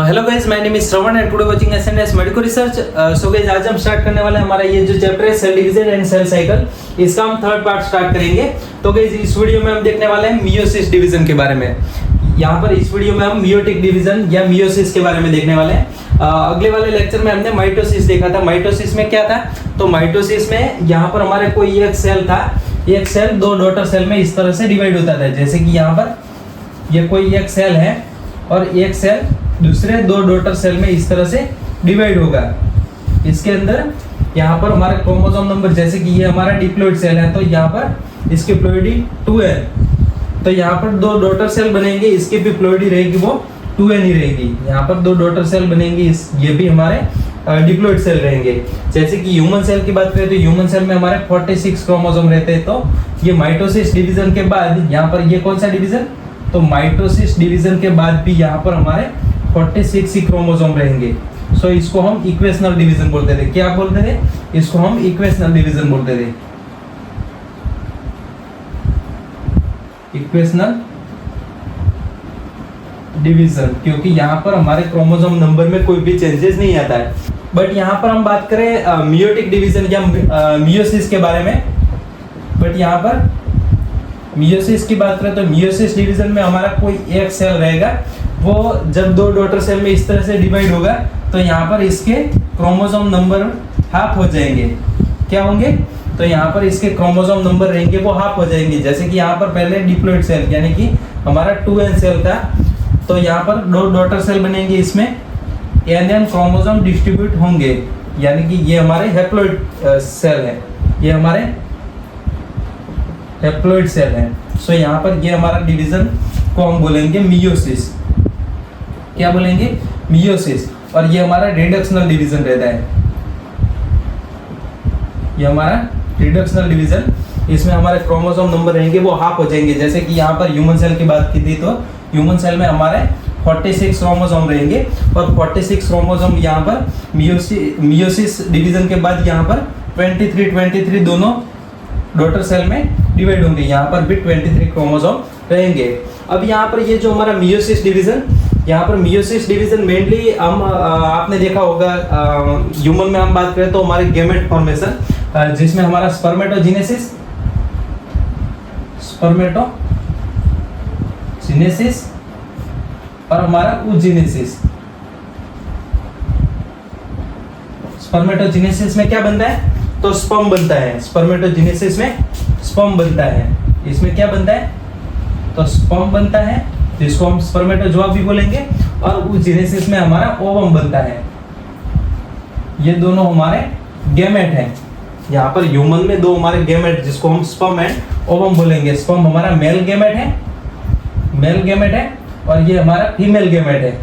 Hello guys, my name is Shravan and today watching SNS medical research. So guys, आज हम start करने वाले हैं हमारा ये जो चैप्टर है cell division and cell cycle, इसका हम थर्ड पार्ट स्टार्ट करेंगे। तो गाइस, इस वीडियो में हम देखने वाले हैं मियोसिस डिवीजन के बारे में। यहाँ पर इस वीडियो में हम मियोटिक डिवीजन या मियोसिस के बारे में देखने वाले हैं। अगले वाले लेक्चर में हमने माइटोसिस देखा था। माइटोसिस में क्या था? तो माइटोसिस में यहाँ पर हमारे कोई एक सेल था, एक सेल दो डॉटर सेल में इस तरह से डिवाइड होता था। जैसे कि यहाँ पर ये कोई एक सेल है और एक सेल दूसरे दो डॉटर सेल में इस तरह से डिवाइड होगा। इसके अंदर यहाँ पर हमारा क्रोमोसोम नंबर, जैसे कि ये हमारा डिप्लॉइड सेल है, तो यहाँ पर इसकी प्लॉइडी 2 है। तो यहाँ पर दो डॉटर सेल बनेंगे, इसकी भी प्लॉइडी रहेगी वो 2n ही रहेगी। यहाँ पर दो डॉटर सेल बनेंगे, ये भी हमारे डिप्लॉइड सेल रहेंगे। जैसे कि ह्यूमन सेल की बात करें तो ह्यूमन सेल में हमारे 46 क्रोमोसोम रहते हैं। तो ये माइटोसिस डिवीजन के बाद यहाँ पर ये कौन सा डिवीजन? तो माइटोसिस डिवीजन के बाद भी यहाँ पर हमारे 46 ही क्रोमोसोम रहेंगे। सो इसको हम इक्वेशनल डिवीजन बोलते थे। क्या बोलते थे? इसको हम इक्वेशनल डिवीजन बोलते थे। इक्वेशनल डिवीजन, क्योंकि यहाँ पर हमारे क्रोमोसोम नंबर में कोई भी चेंजेस नहीं आता है। बट यहाँ पर हम बात करें मियोटिक डिवीजन या मियोसिस के बारे में। बट यहाँ पर मियोसिस की बात करें तो मियोसिस डिवीजन में हमारा कोई एक सेल रहेगा, वो जब दो डॉटर सेल में इस तरह से डिवाइड होगा तो यहाँ पर इसके क्रोमोसोम नंबर हाफ हो जाएंगे। क्या होंगे? तो यहाँ पर इसके क्रोमोसोम नंबर रहेंगे वो हाफ हो जाएंगे। जैसे कि यहाँ पर पहले डिप्लॉइड सेल यानी कि हमारा 2n सेल था, तो यहाँ पर दो डॉटर सेल बनेंगे, इसमें n क्रोमोसोम डिस्ट्रीब्यूट होंगे, यानी कि ये हमारे हैप्लॉइड सेल है, ये हमारे हैप्लॉइड सेल है। सो यहाँ पर ये हमारा डिवीजन को हम बोलेंगे मियोसिस। क्या बोलेंगे? मियोसिस। और ये हमारा रिडक्शनल डिवीजन रहता है, ये हमारा रिडक्शनल डिवीजन। इसमें हमारे क्रोमोसोम नंबर रहेंगे वो हाफ हो जाएंगे। जैसे कि यहाँ पर ह्यूमन सेल की बात की थी, तो ह्यूमन सेल में हमारे 46 क्रोमोसोम रहेंगे और 46 क्रोमोसोम यहाँ पर मियोसिस डिवीजन के बाद यहाँ पर 23 दोनों डॉटर सेल में डिवाइड होंगे। यहाँ पर भी 23 क्रोमोसोम रहेंगे। अब यहाँ पर ये जो हमारा मियोसिस डिवीजन, यहाँ पर मियोसिस डिवीजन मेनली हम आपने देखा होगा ह्यूमन में हम बात करें तो हमारे गैमेट फॉर्मेशन, जिसमें हमारा स्पर्मेटोजेनेसिस और हमारा oogenesis। स्पर्मेटोजेनेसिस में क्या बनता है? तो स्पर्म बनता है। स्पर्मेटोजेनेसिस में स्पर्म बनता है। इसमें क्या बनता है? तो स्पर्म बनता है, जिसको हम स्पर्मेटोजोआ भी बोलेंगे, और oogenesis में हमारा ओवम बनता है। ये दोनों हमारे गैमेट हैं। यहाँ पर ह्यूमन में दो हमारे गैमेट, जिसको हम स्पर्म एंड ओवम बोलेंगे। स्पर्म हमारा मेल गैमेट है और ये हमारा फीमेल गैमेट है।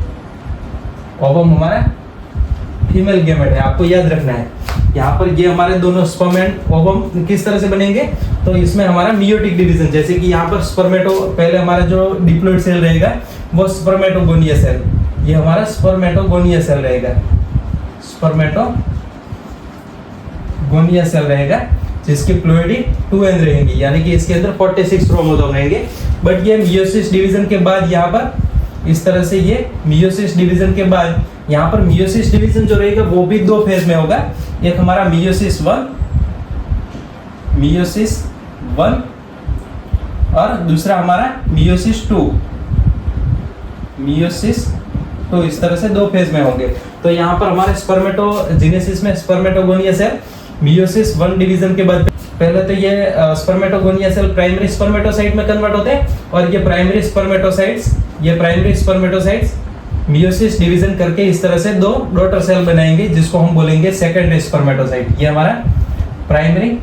ओवम हमारा फीमेल गैमेट है, आपको याद रखना है। यहाँ पर ये हमारे दोनों स्पर्म एंड ओवम किस तरह से बनेंगे? तो इसमें हमारा मियोटिक डिवीजन, जैसे कि यहाँ पर स्पर्मेटो, पहले हमारा जो डिप्लॉइड सेल रहेगा वो स्पर्मेटोगोनिया सेल, ये हमारा स्पर्मेटोगोनिया सेल रहेगा। स्पर्मेटोगोनिया सेल रहेगा, जिसकी प्लॉइडी 2n रहेगी, यानी कि इसके अंदर 46 क्रोमोसोम रहेंगे। बट ये मियोसिस डिवीजन के बाद यहाँ पर इस तरह से, ये मियोसिस डिवीजन के बाद यहाँ पर मियोसिस डिवीजन जो रहेगा वो भी दो फेज में होगा। एक हमारा मियोसिस 1 और दूसरा हमारा मियोसिस 2। इस तरह से दो फेज में होंगे। तो यहाँ पर हमारे स्पर्मेटोजेनेसिस में स्पर्मेटोगोनिया सेल मियोसिस 1 डिवीजन के बाद पहले तो ये स्पर्मेटोगोनिया सेल प्राइमरी स्पर्मेटोसाइट में कन्वर्ट होते हैं, और ये प्राइमरी स्पर्मेटोसाइट्स मियोसिस डिवीजन करके इस तरह से दो डॉटर सेल बनाएंगे, जिसको हम बोलेंगे सेकेंडरी स्पर्मेटोसाइट। ये हमारा प्राइमरी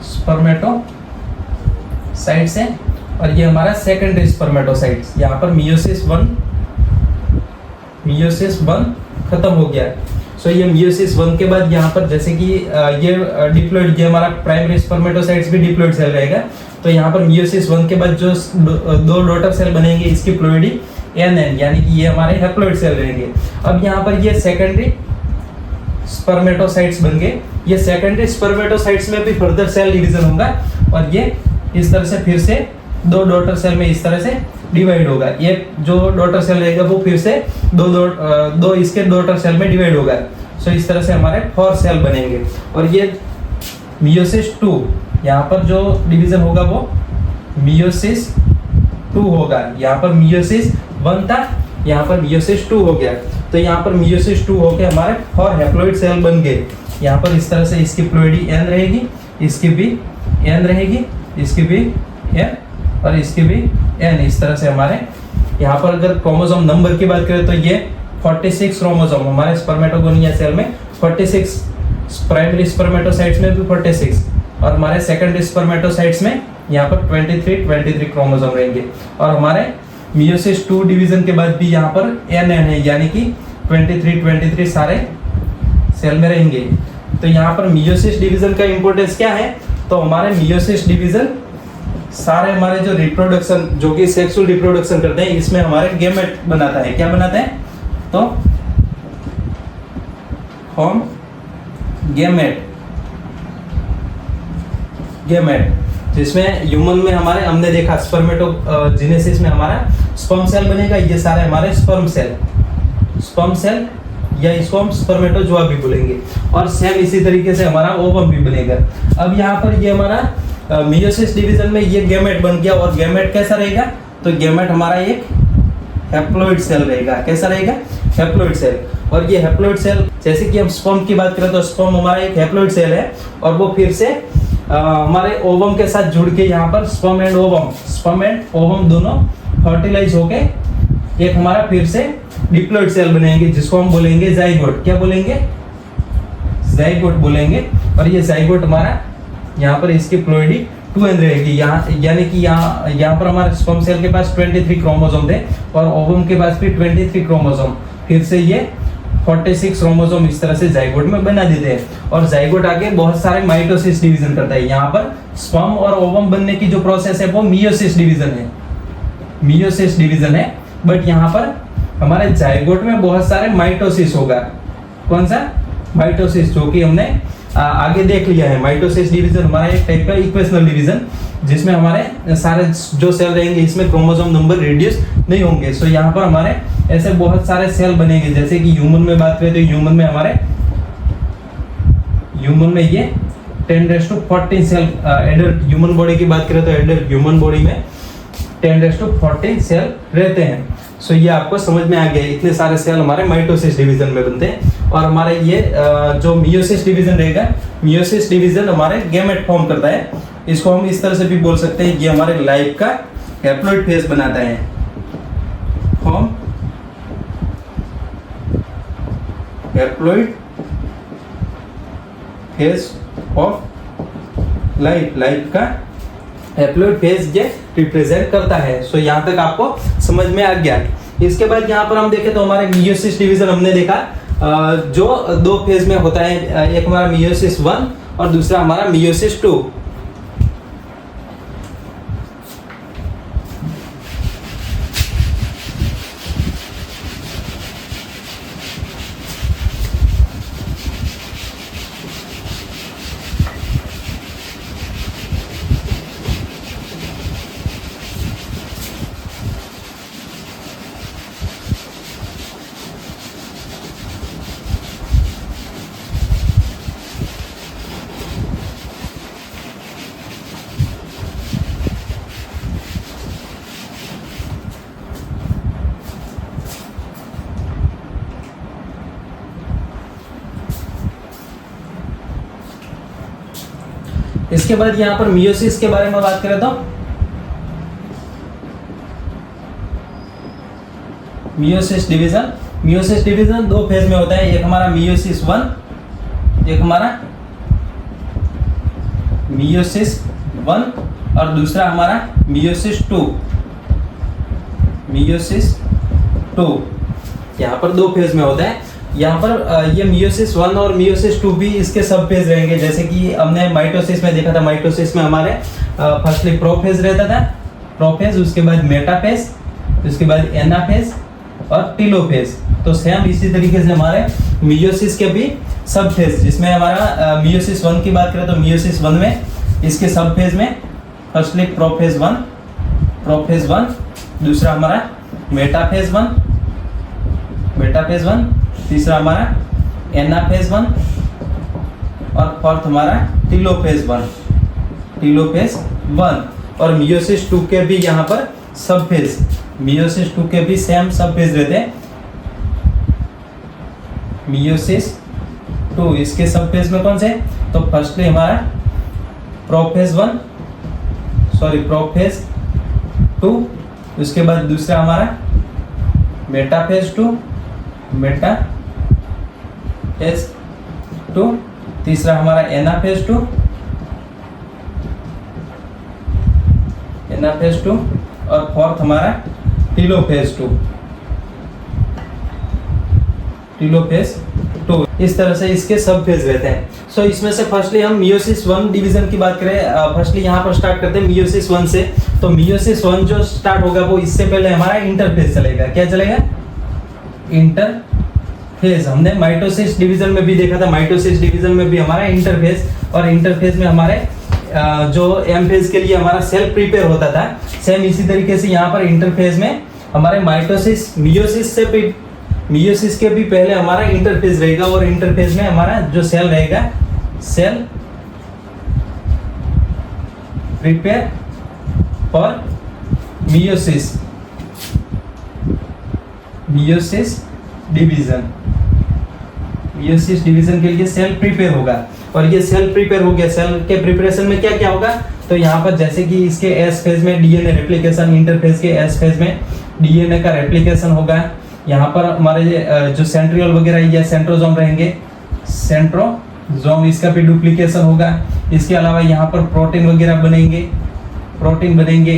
स्पर्मेटोसाइट्स है और ये हमारा सेकेंडरी स्पर्मेटोसाइट्स। यहाँ पर मियोसिस 1 खत्म हो गया। सो ये मियोसिस 1 के बाद यहाँ पर जैसे कि ये डिप्लॉइड, ये हमारा प्राइमरी स्पर्मेटोसाइट्स भी डिप्लॉइड सेल रहेगा। तो यहाँ पर मियोसिस 1 के बाद जो दो डॉटर सेल बनेंगे, इसकी प्लॉइडी nn, यानी कि ये हमारे हैप्लॉइड सेल रहेंगे। अब यहाँ पर ये सेकेंडरी स्पर्मेटोसाइट्स बन गए। ये सेकेंडरी स्पर्मेटोसाइट्स में भी फर्दर सेल डिवीजन होगा और ये इस तरह से फिर से दो डॉटर सेल में इस तरह से डिवाइड होगा। एक जो डॉटर सेल रहेगा वो फिर से दो इसके डॉटर सेल में डिवाइड होगा। सो इस तरह से हमारे 4 सेल बनेंगे। और ये मियोसिस 2, यहाँ पर जो डिवीजन होगा वो मियोसिस 2 होगा। यहाँ पर मियोसिस 1 था, यहाँ पर मियोसिस 2 हो गया। तो यहाँ पर मियोसिस 2 होके हमारे 4 हैप्लॉइड सेल बन गए। यहाँ पर इस तरह से इसकी प्लॉइडी n रहेगी, इसकी भी n रहेगी, इसकी भी n और इसकी भी n। इस तरह से हमारे यहाँ पर अगर क्रोमोसोम नंबर की बात करें तो ये 46 क्रोमोसोम हमारे स्पर्मेटोगोनिया सेल में 46, प्राइमरी स्पर्मेटोसाइट्स में भी 46 और हमारे सेकेंडरी स्पर्मेटोसाइट्स में यहाँ पर 23 क्रोमोसोम रहेंगे। और हमारे मियोसिस 2 डिवीजन के बाद भी यहाँ पर n है, यानी कि 23 सारे सेल में रहेंगे। तो यहाँ पर मियोसिस डिवीजन का इंपॉर्टेंस क्या है? तो हमारे मियोसिस डिवीजन सारे हमारे जो रिप्रोडक्शन, जो कि सेक्सुअल रिप्रोडक्शन करते हैं, इसमें हमारे गैमेट बनाता है। क्या बनाता है? तो हम गैमेट जिसमें ह्यूमन में हमारे हमने देखा स्पर्मेटोजेनेसिस में हमारा स्पर्म सेल बनेगा। ये सारे हमारे स्पर्म सेल या इसको हम स्पर्मेटोजोआ भी बोलेंगे। और सेम इसी तरीके से हमारा ओवम भी बनेगा। अब यहाँ पर ये हमारा मियोसिस डिवीजन में ये गैमेट बन गया। और गैमेट कैसा रहेगा? तो गैमेट हमारा एक हैप्लॉइड सेल रहेगा। कैसा रहेगा? Haploid cell. और ये हैप्लॉइड सेल, जैसे कि हम स्पर्म की बात करें तो स्पर्म हमारा एक हैप्लॉइड सेल है और वो फिर से हमारे ओवम के साथ जुड़ के यहाँ पर स्पर्म एंड ओवम दोनों फर्टिलाइज होके एक हमारा फिर से डिप्लॉइड सेल बनेंगे, जिसको हम बोलेंगे जाइगोट। क्या बोलेंगे? जाइगोट बोलेंगे। और ये जाइगोट हमारा यहाँ पर इसकी प्लॉइडी 2n रहेगी। यहाँ यानी कि यहाँ पर हमारे स्पर्म सेल के पास 23 क्रोमोसोम थे और ओवम के पास भी 23 क्रोमोसोम, फिर से ये 46 क्रोमोसोम इस तरह से जाइगोट में बना देते हैं। और जाइगोट आगे बहुत सारे माइटोसिस डिवीजन करता है। यहाँ पर स्पर्म और ओवम बनने की जो प्रोसेस है वो मियोसिस डिवीजन है। बट यहाँ पर हमारे जाइगोट में बहुत सारे माइटोसिस होगा। कौन सा? माइटोसिस, जो कि हमने आगे देख लिया है। माइटोसिस डिवीजन हमारा एक टाइप का इक्वेशनल डिवीजन, जिसमें हमारे सारे जो सेल रहेंगे इसमें क्रोमोसोम नंबर रिड्यूस नहीं होंगे। सो यहाँ पर हमारे ऐसे बहुत सारे सेल बनेंगे। जैसे कि ह्यूमन में बात करें तो ह्यूमन में ये 10⁻14 सेल, एडल्ट ह्यूमन बॉडी की बात करें तो एडल्ट ह्यूमन बॉडी में 10⁻14 सेल रहते हैं। सो ये आपको समझ में आ गया, इतने सारे सेल हमारे माइटोसिस डिवीजन में बनते हैं। और हमारे ये जो मियोसिस डिवीजन रहेगा, मियोसिस डिवीजन हमारे गैमेट फॉर्म करता है। इसको हम इस तरह से भी बोल सकते हैं, ये हमारे लाइफ का हैप्लॉइड फेज बनाता है। Form haploid phase of life का हैप्लॉइड फेज ये रिप्रेजेंट करता है। सो यहाँ तक आपको समझ में आ गया। इसके बाद यहाँ पर हम देखें तो हमारे मियोसिस डिवीजन हमने देखा जो 2 फेज में होता है। एक हमारा मियोसिस 1 और दूसरा हमारा मियोसिस 2। इसके बाद यहाँ पर मियोसिस के बारे में बात करें तो मियोसिस डिवीजन 2 फेज में होता है। एक हमारा मियोसिस 1, एक हमारा मियोसिस 1 और दूसरा हमारा मियोसिस 2। यहाँ पर 2 फेज में होता है। यहाँ पर ये मियोसिस 1 और मियोसिस 2 भी इसके सब फेज रहेंगे। जैसे कि हमने माइटोसिस में देखा था, माइटोसिस में हमारे फर्स्टली प्रोफेज रहता था, प्रोफेज, उसके बाद मेटाफेज, उसके बाद एनाफेज और टीलोफेज। तो सेम इसी तरीके से हमारे मियोसिस के भी सब फेज, जिसमें हमारा मियोसिस 1 की बात करें तो मियोसिस 1 में इसके सब फेज में फर्स्टली प्रोफेज 1, दूसरा हमारा मेटाफेज 1, तीसरा हमारा एनाफेज 1 और फोर्थ हमारा टेलोफेज 1 और मियोसिस 2 के भी यहाँ पर सब फेज, मियोसिस 2 के भी सेम सब फेज रहते हैं। मियोसिस 2 इसके सब फेज में कौन से, तो फर्स्टली हमारा प्रोफेज 2, उसके बाद दूसरा हमारा मेटाफेज 2, तीसरा हमारा एनाफेज 2 और फोर्थ हमारा टेलोफेज 2। इस तरह से इसके सब फेज रहते हैं। सो इसमें से फर्स्टली हम मियोसिस 1 डिवीजन की बात करें, फर्स्टली यहाँ पर स्टार्ट करते हैं मियोसिस 1 से। तो मियोसिस 1 जो स्टार्ट होगा वो इससे पहले हमारा इंटरफेज चलेगा। क्या चलेगा, इंटरफेज। हमने माइटोसिस डिवीजन में भी देखा था, माइटोसिस डिवीजन में भी हमारा इंटरफेज, और इंटरफेज में हमारे जो एम फेज के लिए हमारा सेल प्रिपेयर होता था, सेम इसी तरीके से यहाँ पर इंटरफेज में हमारे मियोसिस के भी पहले हमारा इंटरफेज रहेगा, और इंटरफेज में हमारा जो सेल रहेगा, cell prepare for meiosis division के लिए सेल प्रिपेयर होगा। और ये सेल प्रिपेयर हो गया, सेल के प्रिपरेशन में क्या क्या होगा, तो यहाँ पर जैसे कि इसके एस फेज में डीएनए रेप्लिकेशन, इंटरफेज के एस फेज में डीएनए का रेप्लिकेशन होगा। यहाँ पर हमारे जो सेंट्रियोल वगैरह या सेंट्रोजोम रहेंगे, सेंट्रोजोम इसका भी डुप्लीकेशन होगा। इसके अलावा यहाँ पर प्रोटीन वगैरह बनेंगे,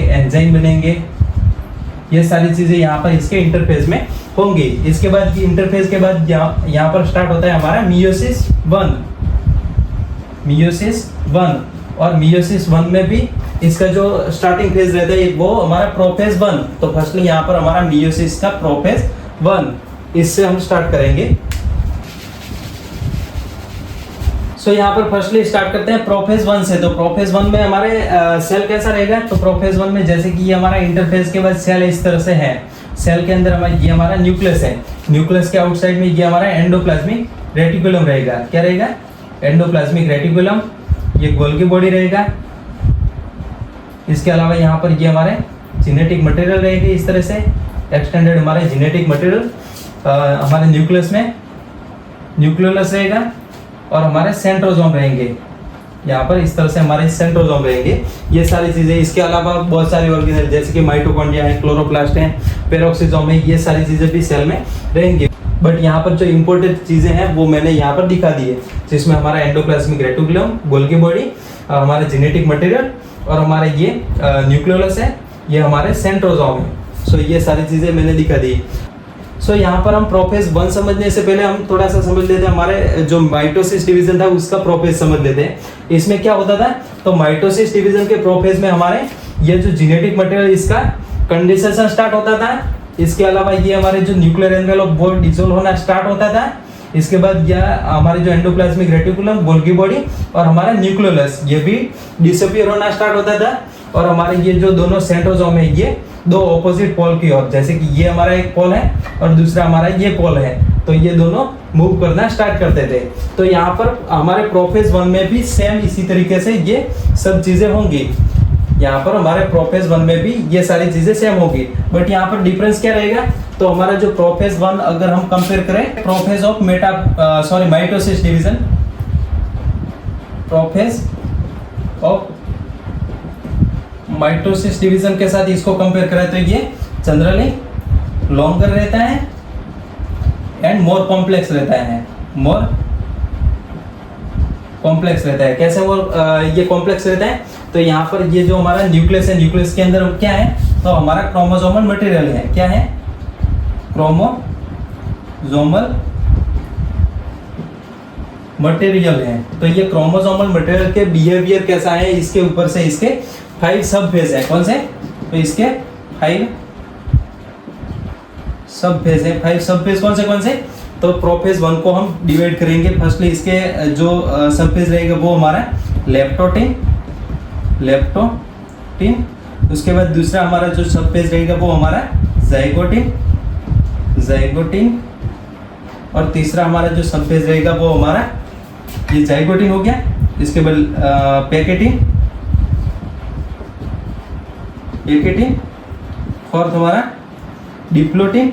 एंजाइम बनेंगे, ये सारी चीजें यहाँ पर इसके इंटरफेज में होंगी। इसके बाद इंटरफेज के बाद यहाँ पर स्टार्ट होता है हमारा मियोसिस 1 और मियोसिस 1 में भी इसका जो स्टार्टिंग फेज रहता है वो हमारा प्रोफेज 1। तो फर्स्टली यहाँ पर हमारा मियोसिस का प्रोफेज 1, इससे हम स्टार्ट करेंगे। सो यहाँ पर फर्स्टली स्टार्ट करते हैं प्रोफेज 1 से। तो प्रोफेज 1 में हमारे सेल कैसा रहेगा, तो प्रोफेज 1 में जैसे कि ये हमारा इंटरफेज के बाद सेल इस तरह से है, सेल के अंदर ये हमारा न्यूक्लियस है, न्यूक्लियस के आउटसाइड में ये हमारा एंडोप्लाज्मिक रेटिकुलम रहेगा। क्या रहेगा, एंडोप्लाज्मिक रेटिकुलम, ये गोल्गी बॉडी रहेगा। इसके अलावा यहाँ पर ये हमारे जेनेटिक मटेरियल रहेगी, इस तरह से एक्सटेंडेड हमारे जेनेटिक मटेरियल हमारे न्यूक्लियस में न्यूक्लियोलस रहेगा, और हमारे सेंट्रोजोम रहेंगे। यहाँ पर इस तरह से हमारे सेंट्रोजोम रहेंगे, ये सारी चीजें। इसके अलावा बहुत सारी ऑर्गेनेल जैसे कि माइटोकॉन्ड्रिया है, क्लोरोप्लास्ट है, पेरोक्सिसोम है, ये सारी चीजें भी सेल में रहेंगी। बट यहाँ पर जो इम्पोर्टेंट चीजें हैं वो मैंने यहाँ पर दिखा दी है, जिसमें हमारा एंडोप्लाज्मिक रेटिकुलम, गोल्गी बॉडी, हमारे जेनेटिक मटेरियल और हमारे ये न्यूक्लियोलस है, ये हमारे सेंट्रोजोम है। सो ये सारी चीजें मैंने दिखा दी। सो यहाँ पर हम प्रोफेज 1 समझने से पहले हम थोड़ा सा समझ लेते हैं हमारे जो माइटोसिस डिवीजन था उसका प्रोफेज समझ लेते हैं। इसमें क्या होता था, तो माइटोसिस डिवीजन के प्रोफेज में हमारे ये जो जेनेटिक मटेरियल इसका कंडेंसेशन स्टार्ट होता था। इसके अलावा ये हमारे जो न्यूक्लियर एनवेलप वो डिसॉल्व होना स्टार्ट होता था। इसके बाद यह हमारे जो एंडोप्लाज्मिक रेटिकुलम, गोल्गी बॉडी और हमारा न्यूक्लियोलस ये भी डिसअपीयर होना स्टार्ट होता था। और हमारे ये जो दोनों सेंट्रोजोम है ये दो ऑपोजिट पोल की ओर, जैसे कि ये हमारा एक पोल है और दूसरा हमारा ये पोल है, तो ये दोनों मूव करना स्टार्ट करते थे। तो यहाँ पर हमारे प्रोफेज 1 में भी सेम इसी तरीके से ये सब चीजें होंगी। यहाँ पर हमारे प्रोफेज 1 में भी ये सारी चीजें सेम होगी। बट यहाँ पर डिफरेंस क्या रहेगा, तो हमारा जो प्रोफेज 1 अगर हम कंपेयर करें prophase of mitosis division, prophase of mitosis division के साथ इसको कंपेयर करें तो ये जनरली लॉन्गर रहता है एंड मोर कॉम्प्लेक्स रहता है, मोर कॉम्प्लेक्स रहता है। कैसे वो ये कॉम्प्लेक्स रहता है, तो यहाँ पर ये जो हमारा न्यूक्लियस है, न्यूक्लियस के अंदर क्या है, तो हमारा क्रोमोसोमल मटेरियल है। क्या है, क्रोमोसोमल मटेरियल है। तो ये क्रोमोसोमल मटेरियल के बिहेवियर कैसा है, इसके ऊपर से इसके 5 सब फेज है। कौन से, तो इसके 5 सब फेज है। 5 सब फेज कौन से, तो प्रोफेज 1 को हम डिवाइड करेंगे। फर्स्टली इसके जो सब फेज रहेगा वो हमारा लेप्टोटिन उसके बाद दूसरा हमारा जो सब फेज रहेगा वो हमारा जाइगोटिन, और तीसरा हमारा जो सब फेज रहेगा वो हमारा ये जाइगोटिन हो गया। इसके बाद पैकेटिन, फोर्थ हमारा डिप्लोटिन,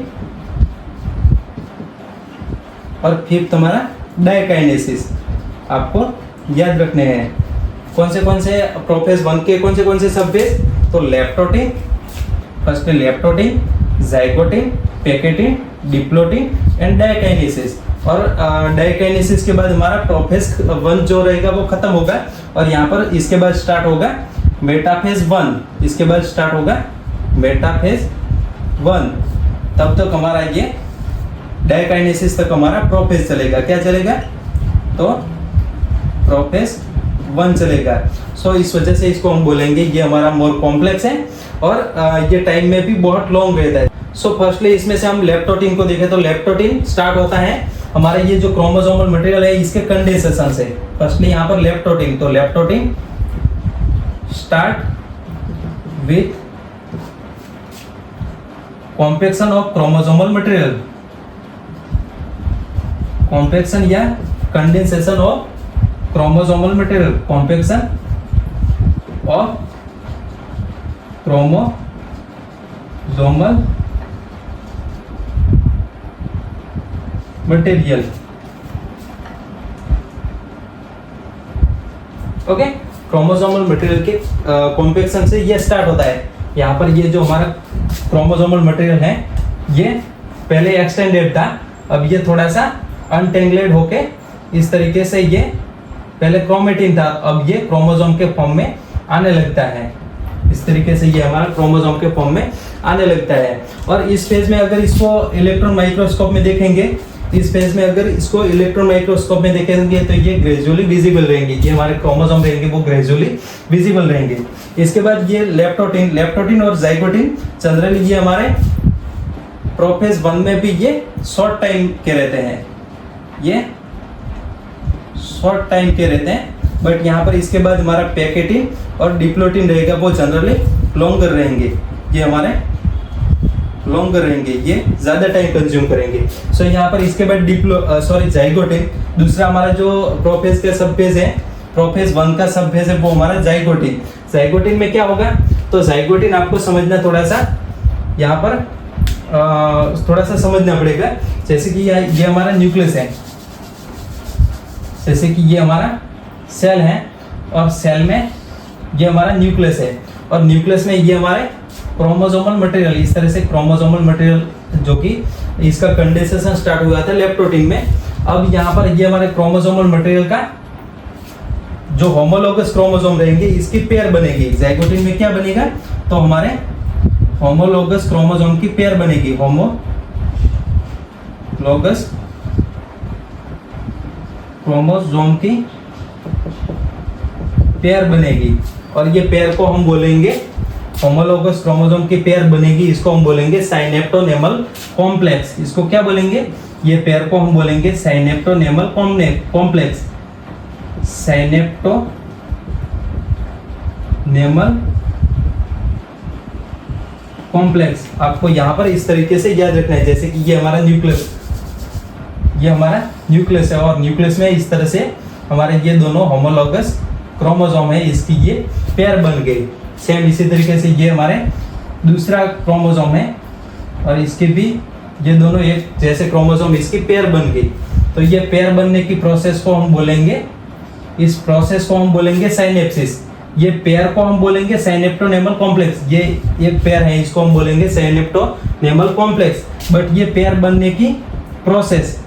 और फिफ्थ हमारा डाइकाइनेसिस। आपको याद रखने हैं कौन से प्रोफेज 1 के कौन से सब फेज, तो लेप्टोटिन, फर्स्ट में leptotene, zygotene, pachytene, diplotene and diakinesis. और डाइकाइनेसिस के बाद हमारा प्रोफेज 1 जो रहेगा वो खत्म होगा, और यहाँ पर इसके बाद स्टार्ट होगा मेटाफेज 1, इसके बाद स्टार्ट होगा मेटाफेज 1। तब तक हमारा ये डाइकाइनेसिस तक हमारा प्रोफेज चलेगा। क्या चलेगा, तो प्रोफेज 1 चलेगा। सो इस वजह से इसको हम बोलेंगे ये हमारा मोर कॉम्प्लेक्स है, और ये टाइम में भी बहुत लॉन्ग रहता है। सो फर्स्टली इसमें से हम लेप्टोटिन को देखें तो लेप्टोटिन स्टार्ट होता है हमारा ये जो क्रोमोसोमल मटेरियल है इसके कंडेंसेशन से। फर्स्टली यहाँ पर लेप्टोटिन, तो leptotene start with compaction of chromosomal material, compaction या condensation of chromosomal material, compaction of chromosomal material. Okay, chromosomal material के कॉम्पैक्शन से ये स्टार्ट होता है। यहाँ पर ये जो हमारा क्रोमोसोमल मटेरियल है ये पहले एक्सटेंडेड था, अब ये थोड़ा सा अनटेंगलेड होके इस तरीके से ये पहले क्रोमेटिन था, अब ये क्रोमोसोम के फॉर्म में आने लगता है। इस तरीके से ये हमारा क्रोमोसोम के फॉर्म में आने लगता है। और इस फेज में अगर इसको इलेक्ट्रॉन माइक्रोस्कोप में देखेंगे, इस फेज में अगर इसको इलेक्ट्रॉन माइक्रोस्कोप में देखेंगे तो ये ग्रेजुअली विजिबल रहेंगे, ये हमारे क्रोमोसोम रहेंगे वो ग्रेजुअली विजिबल रहेंगे। इसके बाद ये लेप्टोटिन और जाइगोटिन जनरली ये हमारे प्रोफेज 1 में भी ये शॉर्ट टाइम के रहते हैं, ये शॉर्ट टाइम के रहते हैं। बट यहाँ पर इसके बाद हमारा पैकेटिन और डिप्लोटिन रहेगा वो जनरली लॉन्गर रहेंगे, ये हमारे लॉन्गर रहेंगे, ये ज्यादा टाइम कंज्यूम करेंगे। सो यहाँ पर इसके बाद जाइगोटिन, दूसरा हमारा जो प्रोफेज का सब फेज है, प्रोफेज 1 का सब फेज है वो हमारा जाइगोटिन। जाइगोटिन में क्या होगा, तो जाइगोटिन आपको समझना थोड़ा सा यहाँ पर थोड़ा सा समझना पड़ेगा। जैसे कि ये हमारा न्यूक्लियस है, जैसे कि ये हमारा सेल है और सेल में ये हमारा न्यूक्लियस है, और न्यूक्लियस में ये हमारे क्रोमोसोमल मटेरियल, इस तरह से क्रोमोसोमल मटेरियल जो कि इसका कंडेंसेशन स्टार्ट हुआ था लेप्टोटिन में। अब यहाँ पर ये हमारे क्रोमोसोमल मटेरियल का जो होमोलोगस क्रोमोसोम रहेंगे इसकी पेयर बनेगी। जाइगोटिन में क्या बनेगा, तो हमारे होमोलोगस क्रोमोसोम की पेयर बनेगी, होमोलोगस क्रोमोसोम की पेयर बनेगी, और ये पेयर को हम बोलेंगे होमोलोगस क्रोमोसोम की पेयर बनेगी, इसको हम बोलेंगे साइनेप्टोनेमल कॉम्प्लेक्स। इसको क्या बोलेंगे, ये पेयर को हम बोलेंगे साइनेप्टोनेमल कॉम्प्लेक्स, साइनेप्टोनेमल कॉम्प्लेक्स। आपको यहाँ पर इस तरीके से याद रखना है, जैसे कि ये हमारा न्यूक्लियस, ये हमारा न्यूक्लियस है, और न्यूक्लियस में इस तरह से हमारे ये दोनों होमोलोगस क्रोमोसोम है, इसकी ये पेयर बन गई। सेम इसी तरीके से ये हमारे दूसरा क्रोमोसोम है, और इसके भी ये दोनों एक जैसे क्रोमोसोम, इसकी पेयर बन गई। तो ये पेयर बनने की प्रोसेस को हम बोलेंगे, इस प्रोसेस को हम बोलेंगे साइनेप्सिस। ये पेयर को हम बोलेंगे साइनेप्टोनेमल कॉम्प्लेक्स, ये एक पेयर है, इसको हम बोलेंगे साइनेप्टोनेमल कॉम्प्लेक्स। बट ये पेयर बनने की प्रोसेस,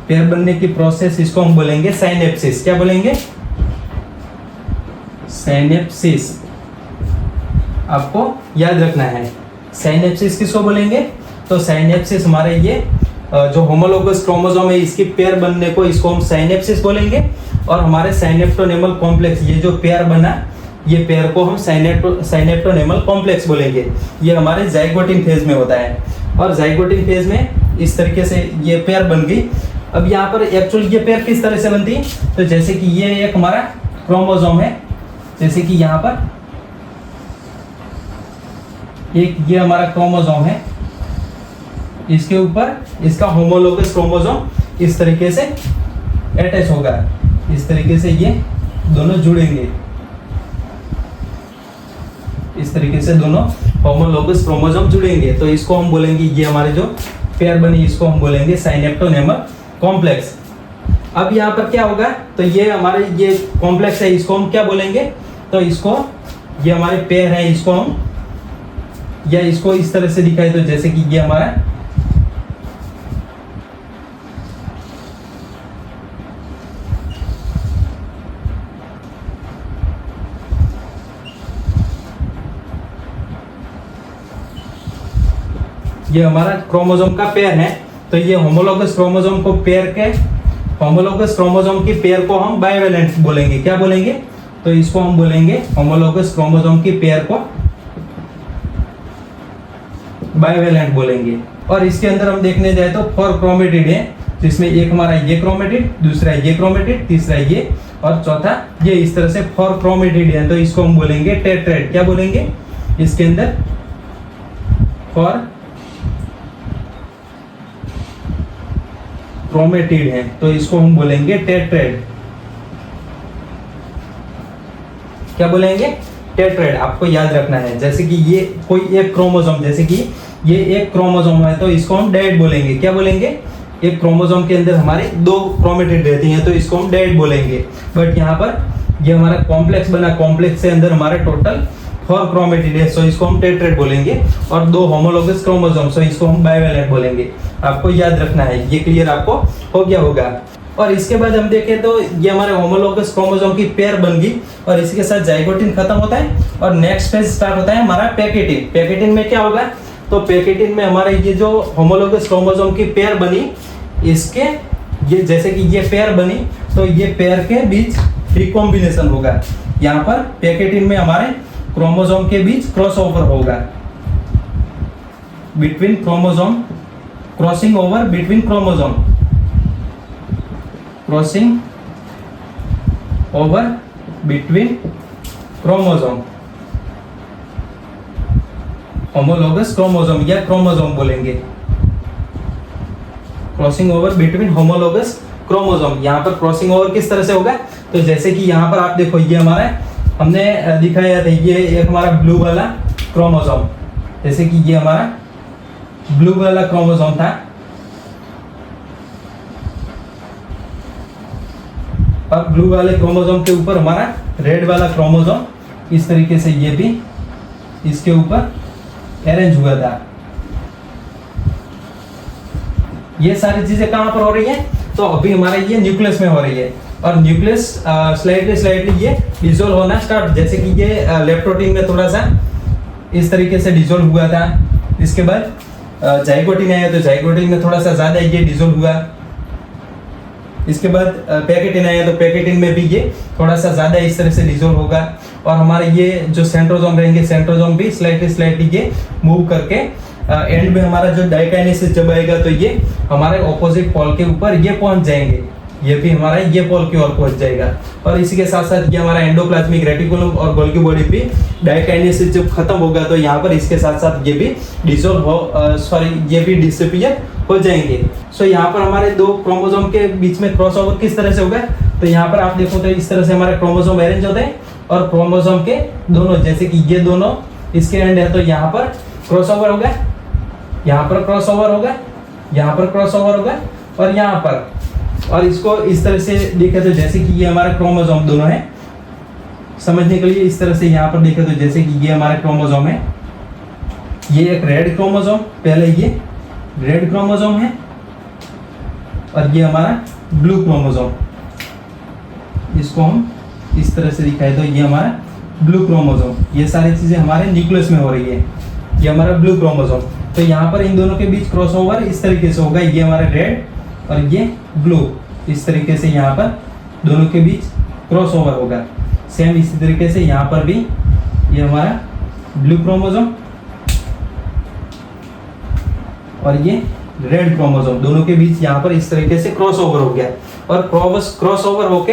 पेयर बनने की प्रोसेस इसको हम बोलेंगे साइनेप्सिस। क्या बोलेंगे, साइनेप्सिस। आपको याद रखना है साइनेप्सिस किसको बोलेंगे, तो साइनेप्सिस हमारे ये जो होमोलोगस क्रोमोसोम है इसकी पेयर बनने को इसको हम साइनेप्सिस बोलेंगे, और हमारे साइनेप्टोनेमल कॉम्प्लेक्स ये जो पेयर बना ये पेयर को हम साइनेप्टोनेमल कॉम्प्लेक्स बोलेंगे। ये हमारे जाइगोटिन फेज में होता है, और जाइगोटिन फेज में इस तरीके से ये पेयर बन गई। अब यहाँ पर एक्चुअली ये पेयर किस तरह से बनती है, तो जैसे कि ये एक हमारा क्रोमोसोम है, जैसे कि यहाँ पर एक ये हमारा क्रोमोसोम है, इसके ऊपर इसका होमोलोगस क्रोमोसोम इस तरीके से अटैच होगा, इस तरीके से ये दोनों जुड़ेंगे, इस तरीके से दोनों होमोलोगस क्रोमोसोम जुड़ेंगे। तो इसको हम बोलेंगे, ये हमारे जो पेयर बनी इसको हम बोलेंगे साइनेप्टोनेमल कॉम्प्लेक्स। अब यहाँ पर क्या होगा, तो ये हमारे ये कॉम्प्लेक्स है, इसको हम क्या बोलेंगे, तो इसको ये हमारे पेयर है, इसको हम या इसको इस तरह से दिखाए तो जैसे कि ये हमारा ये हमारा क्रोमोसोम का पेयर है। तो ये होमोलोगस क्रोमोसोम को पेयर के होमोलोगस क्रोमोसोम की पेयर को हम बाइवेलेंट बोलेंगे। क्या बोलेंगे, तो इसको हम बोलेंगे होमोलोगस क्रोमोसोम की पेयर को बाइवेलेंट बोलेंगे। और इसके अंदर हम देखने जाए तो 4 क्रोमेटिड है, जिसमें एक हमारा ये क्रोमेटिड, दूसरा ये क्रोमेटिड, तीसरा ये और चौथा ये, इस तरह से 4 क्रोमेटिड है। तो इसको हम बोलेंगे टेट्राएड। क्या बोलेंगे, इसके अंदर 4 क्रोमेटिड है, तो इसको हम बोलेंगे टेट्राएड। क्या बोलेंगे, टेट्राएड। आपको याद रखना है, जैसे कि ये कोई एक क्रोमोसोम, जैसे कि ये एक क्रोमोसोम है तो इसको हम डैड बोलेंगे। क्या बोलेंगे, एक क्रोमोसोम के अंदर हमारे 2 क्रोमेटिड रहती हैं तो इसको हम डैड बोलेंगे। बट यहाँ पर ये हमारा कॉम्प्लेक्स बना, कॉम्प्लेक्स के अंदर हमारे टोटल 4 क्रोमेटिड है, सो इसको हम टेट्राएड बोलेंगे। और 2 होमोलोगस क्रोमोसोम, सो इसको हम बाइवेलेंट बोलेंगे। आपको याद रखना है, ये क्लियर आपको हो गया होगा। और इसके बाद हम देखें तो ये हमारे होमोलोगस क्रोमोसोम की पेयर बन गई और इसके साथ जाइगोटिन खत्म होता है और नेक्स्ट फेज स्टार्ट होता है हमारा पैकेटिन। पैकेटिन में क्या होगा, तो पैकेटिन में हमारे ये जो होमोलोगस क्रोमोसोम की पेयर बनी, इसके ये जैसे कि ये पेयर बनी तो ये पेयर के बीच रिकॉम्बिनेशन होगा। यहाँ पर पैकेटिन में हमारे क्रोमोसोम के बीच क्रॉसओवर होगा, between chromosome, crossing over between chromosome, crossing over between chromosome, homologous chromosome या क्रोमोसोम बोलेंगे, crossing over between homologous chromosome. यहाँ पर क्रॉसिंग ओवर किस तरह से होगा, तो जैसे कि यहाँ पर आप देखो, ये हमारा हमने दिखाया था, ये एक हमारा ब्लू वाला क्रोमोसोम, जैसे कि ये हमारा ब्लू वाला क्रोमोसोम था। अब ब्लू वाले क्रोमोसोम के ऊपर हमारा रेड वाला क्रोमोसोम, इस तरीके से ये भी इसके ऊपर अरेंज हुआ था। ये सारी चीजें कहां पर हो रही है, तो अभी हमारे ये न्यूक्लियस में हो रही है और न्यूक्लियस स्लाइडली ये डिसॉल्व होना स्टार्ट, जैसे कि ये लेप्टोटीन में थोड़ा सा इस तरीके से डिसॉल्व हुआ था। इसके बाद जाइगोटिन आया तो जाइगोटिन में थोड़ा सा ज्यादा ये डिसॉल्व हुआ। इसके बाद पैकेटिन आया तो पैकेटिन में भी ये थोड़ा सा ज्यादा इस तरह से डिसॉल्व होगा। और हमारे ये जो सेंट्रोसोम रहेंगे, सेंट्रोसोम भी स्लाइडली ये मूव करके एंड में हमारा जो डाइकाइनेसिस जब आएगा तो ये हमारे ऑपोजिट पोल के ऊपर ये पहुंच जाएंगे, ये भी हमारा ये पोल की ओर पहुंच जाएगा। और इसी के साथ साथ ये हमारा एंडोप्लाज्मिक रेटिकुलम और गोल्गी बॉडी भी डाइकाइनेसिस जब खत्म होगा तो यहाँ पर इसके साथ साथ ये भी डिसॉल्व हो ये भी डिसअपीयर हो जाएंगे। सो यहाँ पर हमारे 2 क्रोमोसोम के बीच में क्रॉसओवर किस तरह से होगा, तो यहाँ पर आप देखो तो इस तरह से हमारे क्रोमोसोम अरेंज होते हैं और क्रोमोसोम के दोनों, जैसे कि ये दोनों इसके एंड है तो यहाँ पर क्रॉसओवर होगा, यहाँ पर क्रॉसओवर होगा, यहाँ पर क्रॉसओवर होगा और यहाँ पर। और इसको इस तरह से देखे तो जैसे कि ये हमारा क्रोमोसोम दोनों है, समझने के लिए इस तरह से यहाँ पर देखे तो जैसे कि ये हमारा क्रोमोसोम है, ये एक रेड क्रोमोसोम, पहले ये रेड क्रोमोसोम है और ये हमारा ब्लू क्रोमोसोम। इसको हम इस तरह से दिखाए तो ये हमारा ब्लू क्रोमोसोम। ये सारी चीजें हमारे न्यूक्लियस में हो रही है, ये हमारा ब्लू क्रोमोसोम। तो यहाँ पर इन दोनों के बीच क्रॉसओवर इस तरीके से होगा, ये हमारा रेड और ये ब्लू, इस तरीके से यहाँ पर दोनों के बीच क्रॉसओवर होगा। सेम इसी तरीके से यहाँ पर भी ये हमारा ब्लू क्रोमोसोम और ये रेड क्रोमोसोम, दोनों के बीच यहाँ पर इस तरीके से क्रॉसओवर हो गया। और क्रॉसओवर होके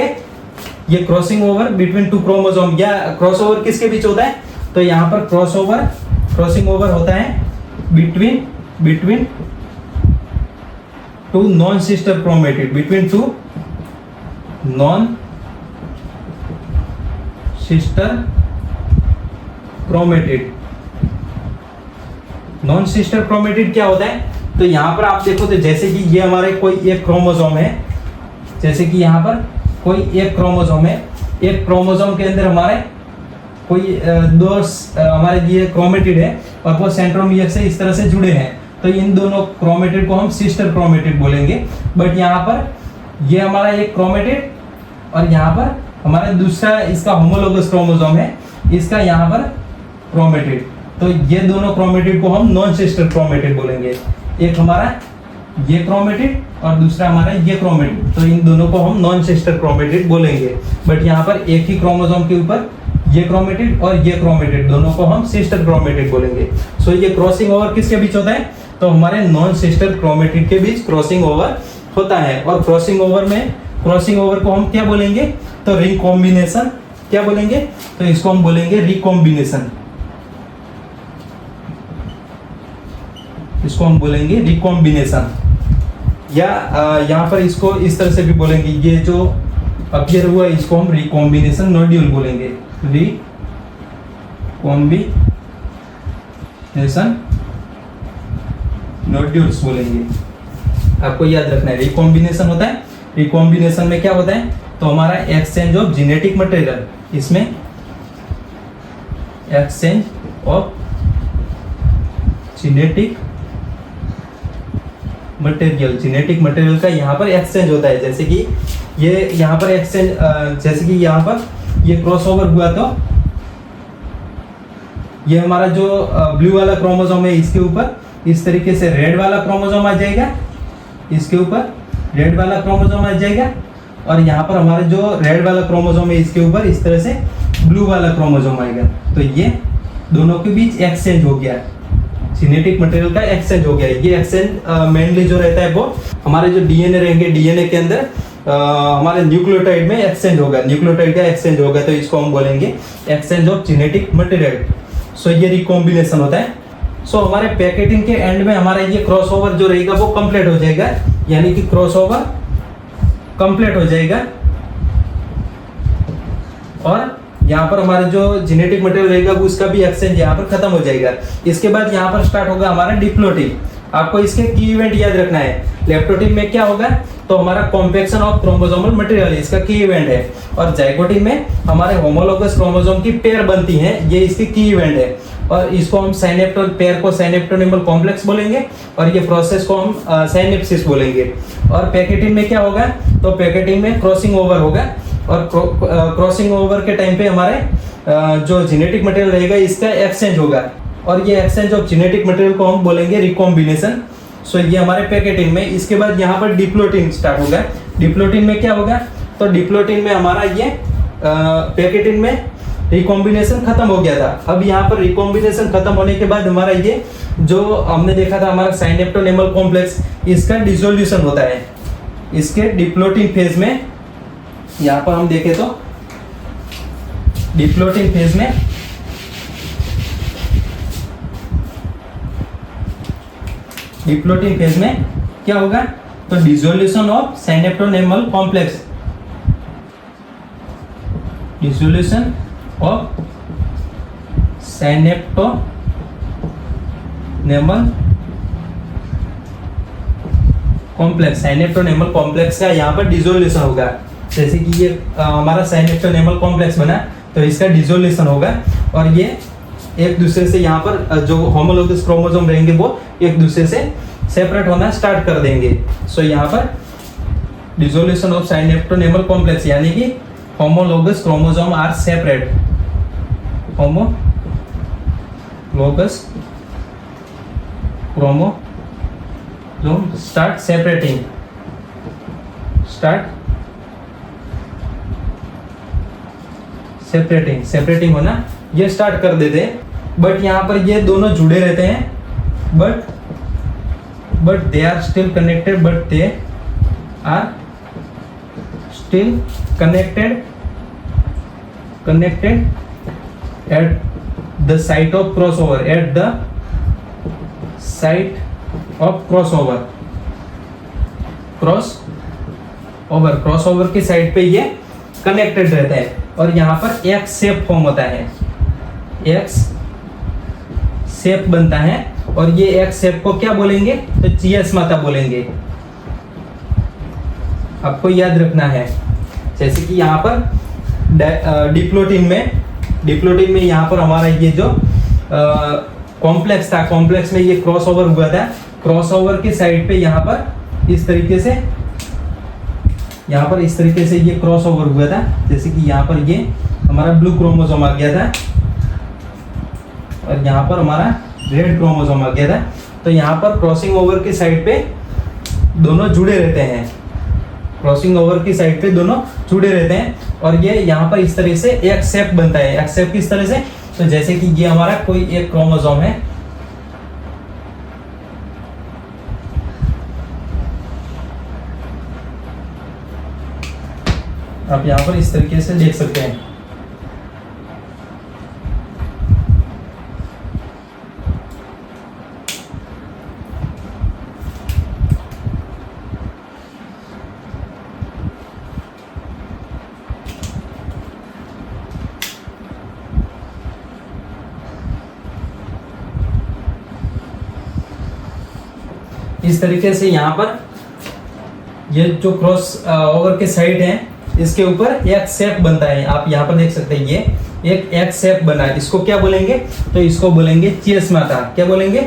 ये क्रॉसिंग ओवर बिटवीन 2 क्रोमोसोम, या क्रॉसओवर किसके बीच होता है, तो यहाँ पर क्रॉसिंग ओवर होता है between two non sister chromatid, between two non sister chromatid. Non sister chromatid क्या होता है? तो यहाँ पर आप देखो तो जैसे कि ये हमारे कोई एक क्रोमोसोम है, जैसे कि यहाँ पर कोई एक क्रोमोसोम है, एक क्रोमोसोम के अंदर हमारे कोई दो हमारे ये क्रोमेटिड है और वो सेंट्रोमियर से इस तरह से जुड़े हैं, तो इन दोनों क्रोमेटिड को हम सिस्टर क्रोमेटिड बोलेंगे। बट यहाँ पर ये हमारा एक क्रोमेटिड और यहाँ पर हमारा दूसरा इसका होमोलोगस क्रोमोसोम है, इसका यहाँ पर क्रोमेटिड, तो ये दोनों क्रोमेटिड को हम नॉन सिस्टर क्रोमेटिड बोलेंगे। एक हमारा ये क्रोमेटिड और दूसरा हमारा ये क्रोमेटिड, तो इन दोनों को हम नॉन सिस्टर क्रोमेटिड बोलेंगे। बट यहाँ पर एक ही क्रोमोसोम के ऊपर ये क्रोमेटिड और ये क्रोमेटिड दोनों को हम सिस्टर क्रोमेटिड बोलेंगे। सो ये क्रॉसिंग ओवर किसके बीच होता है? तो हमारे नॉन सिस्टर क्रोमेटिड के बीच क्रॉसिंग ओवर होता है। और क्रॉसिंग ओवर को हम क्या बोलेंगे? तो रिकॉम्बिनेशन। क्या बोलेंगे? तो इसको हम बोलेंगे रिकॉम्बिनेशन, इसको हम बोलेंगे रिकॉम्बिनेशन। या यहाँ पर इसको इस तरह से भी बोलेंगे, ये जो अपीयर हुआ इसको हम रिकॉम्बिनेशन नोड्यूल बोलेंगे, रिकॉम्बिनेशन नोड्यूल्स बोलेंगे। आपको याद रखना है रिकॉम्बिनेशन होता है, रिकॉम्बिनेशन में क्या होता है? तो हमारा एक्सचेंज ऑफ जेनेटिक मटेरियल, इसमें एक्सचेंज ऑफ जेनेटिक मटेरियल का यहाँ पर एक्सचेंज होता है। जैसे कि ये यहाँ पर एक्सचेंज, जैसे कि यहाँ पर ये क्रॉसओवर हुआ तो ये हमारा जो ब्लू वाला क्रोमोसोम है इसके ऊपर इस तरीके से रेड वाला क्रोमोसोम आ जाएगा, इसके ऊपर रेड वाला क्रोमोसोम आ जाएगा, और यहाँ पर हमारा जो रेड वाला क्रोमोसोम है इसके ऊपर इस तरह से ब्लू वाला क्रोमोसोम आएगा। तो ये दोनों के बीच एक्सचेंज हो गया, जेनेटिक मटेरियल का एक्सचेंज हो गया। ये एक्सचेंज मेनली जो रहता है वो हमारे जो डीएनए रहेंगे, डीएनए के अंदर हमारे न्यूक्लियोटाइड में एक्सचेंज होगा, न्यूक्लियोटाइड का एक्सचेंज होगा, तो इसको हम बोलेंगे एक्सचेंज ऑफ जेनेटिक मटेरियल। सो ये रिकॉम्बिनेशन होता है। सो हमारे पैकेटिंग के एंड में हमारा ये क्रॉसओवर जो रहेगा वो कंप्लीट हो जाएगा, यानी कि क्रॉसओवर कंप्लीट हो जाएगा और यहाँ पर हमारा जो जेनेटिक मटेरियल रहेगा वो उसका भी एक्सचेंज यहाँ पर खत्म हो जाएगा। इसके बाद यहाँ पर स्टार्ट होगा हमारा डिप्लोटिंग। आपको इसके की इवेंट याद रखना है। लेप्टोटिन में क्या होगा? तो हमारा कॉम्पैक्शन ऑफ क्रोमोसोमल मटेरियल इसका की इवेंट है, और जाइगोटिन में हमारे होमोलोगस क्रोमोसोम की पेयर बनती हैं, ये इसकी की इवेंट है। और इसको हम साइनेप्टल पेयर को साइनेप्टोनिमल कॉम्प्लेक्स बोलेंगे और ये प्रोसेस को हम साइनेप्सिस बोलेंगे। और पैकेटिन में क्या होगा? तो पैकेटिन में क्रॉसिंग ओवर होगा, और क्रॉसिंग ओवर के टाइम पे हमारे जो जेनेटिक मटेरियल रहेगा इसका एक्सचेंज होगा, और ये एक्सचेंज ऑफ जेनेटिक मटेरियल को हम बोलेंगे रिकॉम्बिनेशन। सो ये हमारे पैकेटिन में। इसके बाद यहाँ पर डिप्लोटिन स्टार्ट होगा। डिप्लोटिन में क्या होगा? तो डिप्लोटिन में हमारा ये पैकेटिन में रिकॉम्बिनेशन खत्म हो गया था। अब यहाँ पर रिकॉम्बिनेशन खत्म होने के बाद हमारा ये जो हमने देखा था हमारा साइनेप्टोनेमल कॉम्प्लेक्स, इसका डिसोल्यूशन होता है। इसके डिप्लोटिन फेज में यहाँ पर हम देखें तो डिप्लोटिन फेज में क्या होगा? तो dissolution of synaptonemal complex, dissolution of synaptonemal complex का यहाँ पर डिसोल्यूशन होगा। जैसे कि ये हमारा साइनेप्टोनेमल कॉम्प्लेक्स बना तो इसका डिसोल्यूशन होगा, और ये एक दूसरे से यहाँ पर जो होमोलोगस क्रोमोसोम रहेंगे वो एक दूसरे से सेपरेट होना स्टार्ट कर देंगे। सो यहाँ पर डिसोल्यूशन ऑफ साइनेप्टोनेमल कॉम्प्लेक्स, यानी कि homologous chromosome are separate, homologous chromosome start separating होना ये स्टार्ट कर देते हैं। बट यहाँ पर ये दोनों जुड़े रहते हैं, but they are still connected, at the site of crossover, at the site of crossover, crossover की साइड पे ये कनेक्टेड रहता है और यहाँ पर एक्स शेप फॉर्म होता है, एक्स शेप बनता है और ये एक्स शेप को क्या बोलेंगे, तो चियस्माता बोलेंगे। आपको याद रखना है, जैसे कि यहाँ पर डिप्लोटिन में यहाँ पर हमारा ये जो कॉम्प्लेक्स था, कॉम्प्लेक्स में ये क्रॉसओवर हुआ था, क्रॉसओवर की साइड पे यहाँ पर इस तरीके से ये क्रॉसओवर हुआ था, जैसे कि यहाँ पर ये हमारा ब्लू क्रोमोसोम आ गया था और यहाँ पर हमारा रेड क्रोमोसोम आ गया था। तो यहाँ पर क्रॉसिंग ओवर की साइड पे दोनों जुड़े रहते हैं, क्रॉसिंग ओवर की साइड पे दोनों जुड़े रहते हैं और ये यहाँ पर इस तरह से एक शेप बनता है। एक शेप किस तरह से, तो जैसे कि ये हमारा कोई एक क्रोमोसोम है, आप यहाँ पर इस तरीके से देख सकते हैं। इस तरीके से यहाँ पर ये जो क्रॉस ओवर के साइड है इसके ऊपर एक शेप बनता है, आप यहाँ पर देख सकते हैं, ये एक शेप बना है। इसको क्या बोलेंगे, तो इसको बोलेंगे चियस्माता। क्या बोलेंगे,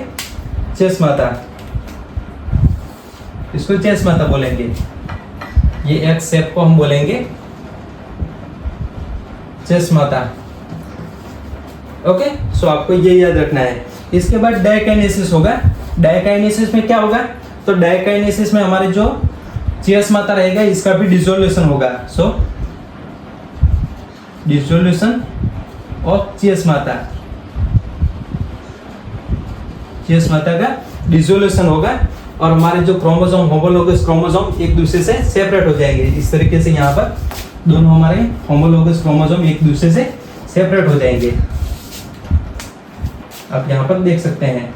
चियस्माता, इसको चियस्माता बोलेंगे। ये एक शेप को हम बोलेंगे चियस्माता। ओके, सो आपको ये याद रखना है। इसके बाद डायकाइनेसिस होगा। डायकाइनेसिस में क्या होगा, तो डायकाइनेसिस में हमारे जो चियस्माता रहेगा इसका भी डिसोल्यूशन होगा। सो डिसोल्यूशन ऑफ चियस्माता, चियस्माता का डिसोल्यूशन होगा और हमारे जो क्रोमोसोम, होमोलोगस क्रोमोसोम एक दूसरे से सेपरेट हो जाएंगे। इस तरीके से यहाँ पर दोनों हमारे होमोलोगस क्रोमोसोम एक दूसरे से सेपरेट हो जाएंगे, आप यहाँ पर देख सकते हैं।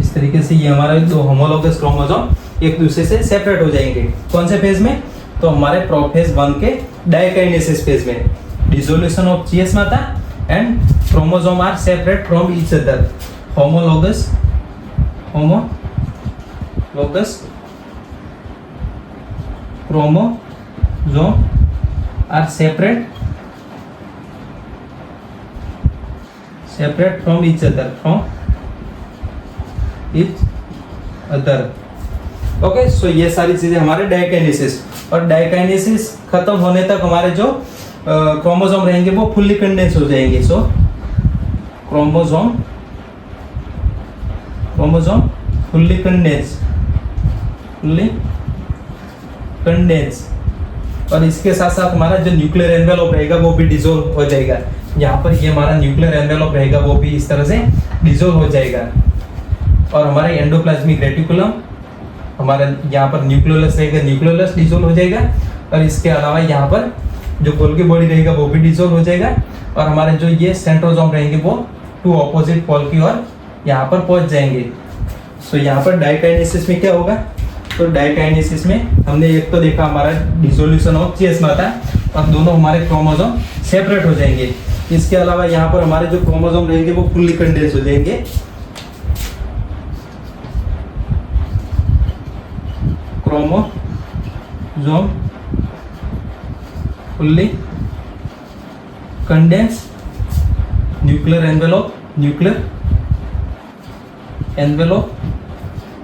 तरीके से ये हमारे दो होमोलोगस क्रोमोसोम एक दूसरे से सेपरेट हो जाएंगे। कौन से फेज में, तो हमारे प्रोफेज 1 के डायकाइनेसिस फेज में। Dissolution of chiasmata and chromosome are separate from each other. Homologous chromosome are separate from each other, okay. So ये सारी चीजें हमारे डायकाइनेसिस, और डायकाइनेसिस खत्म होने तक हमारे जो क्रोमोसोम रहेंगे वो फुल्ली कंडेंस हो जाएंगे। सो क्रोमोसोम फुल्ली कंडेंस, और इसके साथ साथ हमारा जो न्यूक्लियर एनवेलप रहेगा वो भी डिसॉल्व हो जाएगा। यहाँ पर ये हमारा न्यूक्लियर एनवेलप रहेगा वो भी इस तरह से डिसॉल्व हो जाएगा। और हमारे एंडोप्लाज्मिक रेटिकुलम, हमारा यहाँ पर न्यूक्लियोलस रहेगा, न्यूक्लियोलस डिसॉल्व हो जाएगा। और इसके अलावा यहाँ पर जो गोल्गी बॉडी रहेगा वो भी डिसॉल्व हो जाएगा। और हमारे जो ये सेंट्रोसोम रहेंगे वो टू ऑपोजिट पोल की ओर यहाँ पर पहुँच जाएंगे। सो यहाँ पर डायकाइनेसिस में क्या होगा, तो डायकाइनेसिस में हमने एक तो देखा हमारा डिसोल्यूशन ऑफ चियस्माता, और दोनों हमारे क्रोमोसोम सेपरेट हो जाएंगे। इसके अलावा यहाँ पर हमारे जो क्रोमोसोम रहेंगे वो फुल्ली कंडेंस हो जाएंगे। Chromosome fully condense, nuclear envelope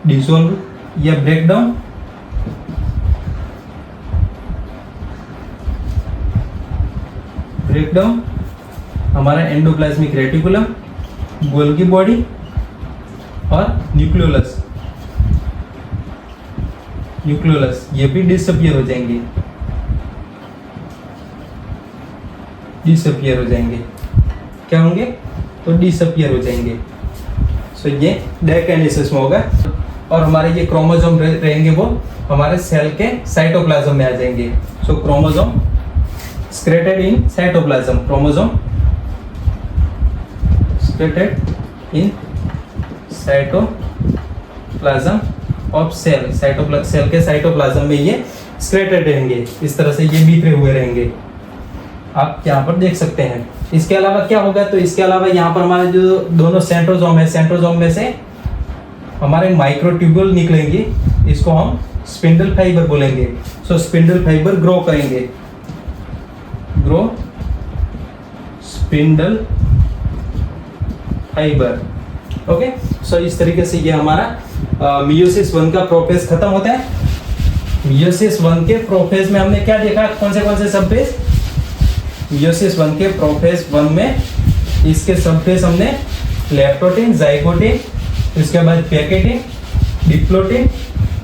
dissolve या ब्रेकडाउन हमारा एंडोप्लाज्मिक रेटिकुलम, गोल्गी बॉडी और न्यूक्लियोलस ये भी डिसअपियर हो जाएंगे। क्या होंगे, तो डिसअपियर हो जाएंगे। सो ये डायकाइनेसिस में होगा। और हमारे ये क्रोमोसोम रहेंगे वो हमारे सेल के साइटोप्लाज्म में आ जाएंगे। So chromosome secreted in cytoplasm, chromosome secreted in cytoplasm of cell, cell के साइटोप्लाज्म में ये secreted रहेंगे, इस तरह से ये बिखरे हुए रहेंगे, आप यहाँ पर देख सकते हैं। इसके अलावा क्या होगा, तो इसके अलावा यहाँ पर हमारे जो दोनों सेंट्रोजोम है, सेंट्रोजोम में से हमारे माइक्रोट्यूब्यूल निकलेंगे, इसको हम स्पिंडल फाइबर बोलेंगे। सो स्पिंडल फाइबर ग्रो करेंगे, ग्रो स्पिंडल फाइबर। ओके, सो इस तरीके से ये हमारा मियोसिस 1 का प्रोफेज खत्म होता है। मियोसिस 1 के प्रोफेज में हमने क्या देखा, कौन से सब फेज? मियोसिस 1 के प्रोफेज 1 में इसके सब फेज हमने लेप्टोटिन, जाइगोटिन, इसके बाद पैकेटिन, डिप्लोटिन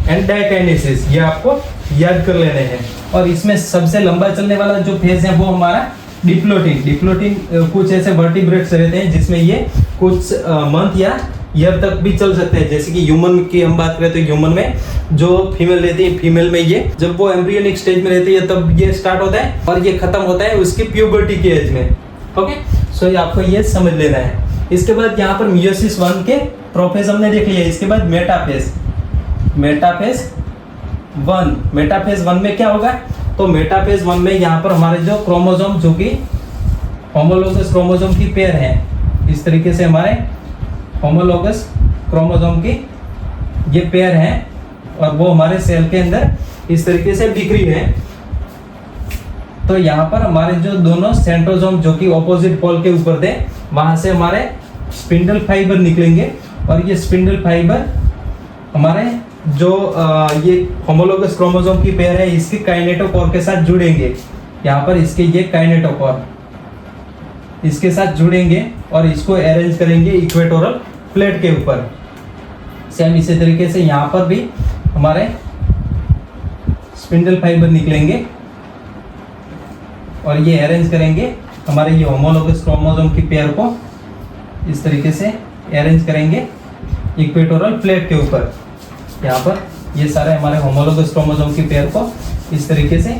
एंड डाइकाइनेसिस, ये आपको याद कर लेने हैं। और इसमें सबसे लंबा चलने वाला जो फेज है वो हमारा डिप्लोटिन। डिप्लोटिन कुछ ऐसे वर्टिब्रेट्स रहते हैं जिसमें ये कुछ मंथ या ईयर तक भी चल सकते हैं। जैसे कि ह्यूमन की हम बात करें तो ह्यूमन में जो फीमेल रहती है, फीमेल में ये जब वो एम्ब्रियोनिक स्टेज में रहती है तब ये स्टार्ट होता है और ये खत्म होता है उसकी प्यूबर्टी के एज में। ओके, सो ये आपको ये समझ लेना है। इसके बाद यहाँ पर मियोसिस 1 के प्रोफेज हमने देख लिया। इसके बाद मेटाफेज, मेटाफेज 1, मेटाफेज 1 में क्या होगा, तो मेटाफेज 1 में यहाँ पर हमारे जो क्रोमोसोम जो कि होमोलोगस क्रोमोसोम की पेयर है, इस तरीके से हमारे होमोलोगस क्रोमोसोम की ये पेयर है और वो हमारे सेल के अंदर इस तरीके से बिखरी है। तो यहाँ पर हमारे जो दोनों सेंट्रोसोम जो कि ऑपोजिट पोल के ऊपर थे, वहां से हमारे स्पिंडल फाइबर निकलेंगे और ये स्पिंडल फाइबर हमारे जो ये होमोलोगस क्रोमोसोम की पेयर है इसके काइनेटोकोर के साथ जुड़ेंगे। यहाँ पर इसके ये काइनेटोकोर इसके साथ जुड़ेंगे और इसको अरेंज करेंगे इक्वेटोरल प्लेट के ऊपर। सेम इसी तरीके से यहाँ पर भी हमारे स्पिंडल फाइबर निकलेंगे और ये अरेंज करेंगे हमारे ये होमोलोगस क्रोमोसोम की पेयर को, इस तरीके से अरेंज करेंगे इक्वेटोरल प्लेट के ऊपर। यहाँ पर ये सारे हमारे होमोलोगस क्रोमोसोम की पेयर को इस तरीके से,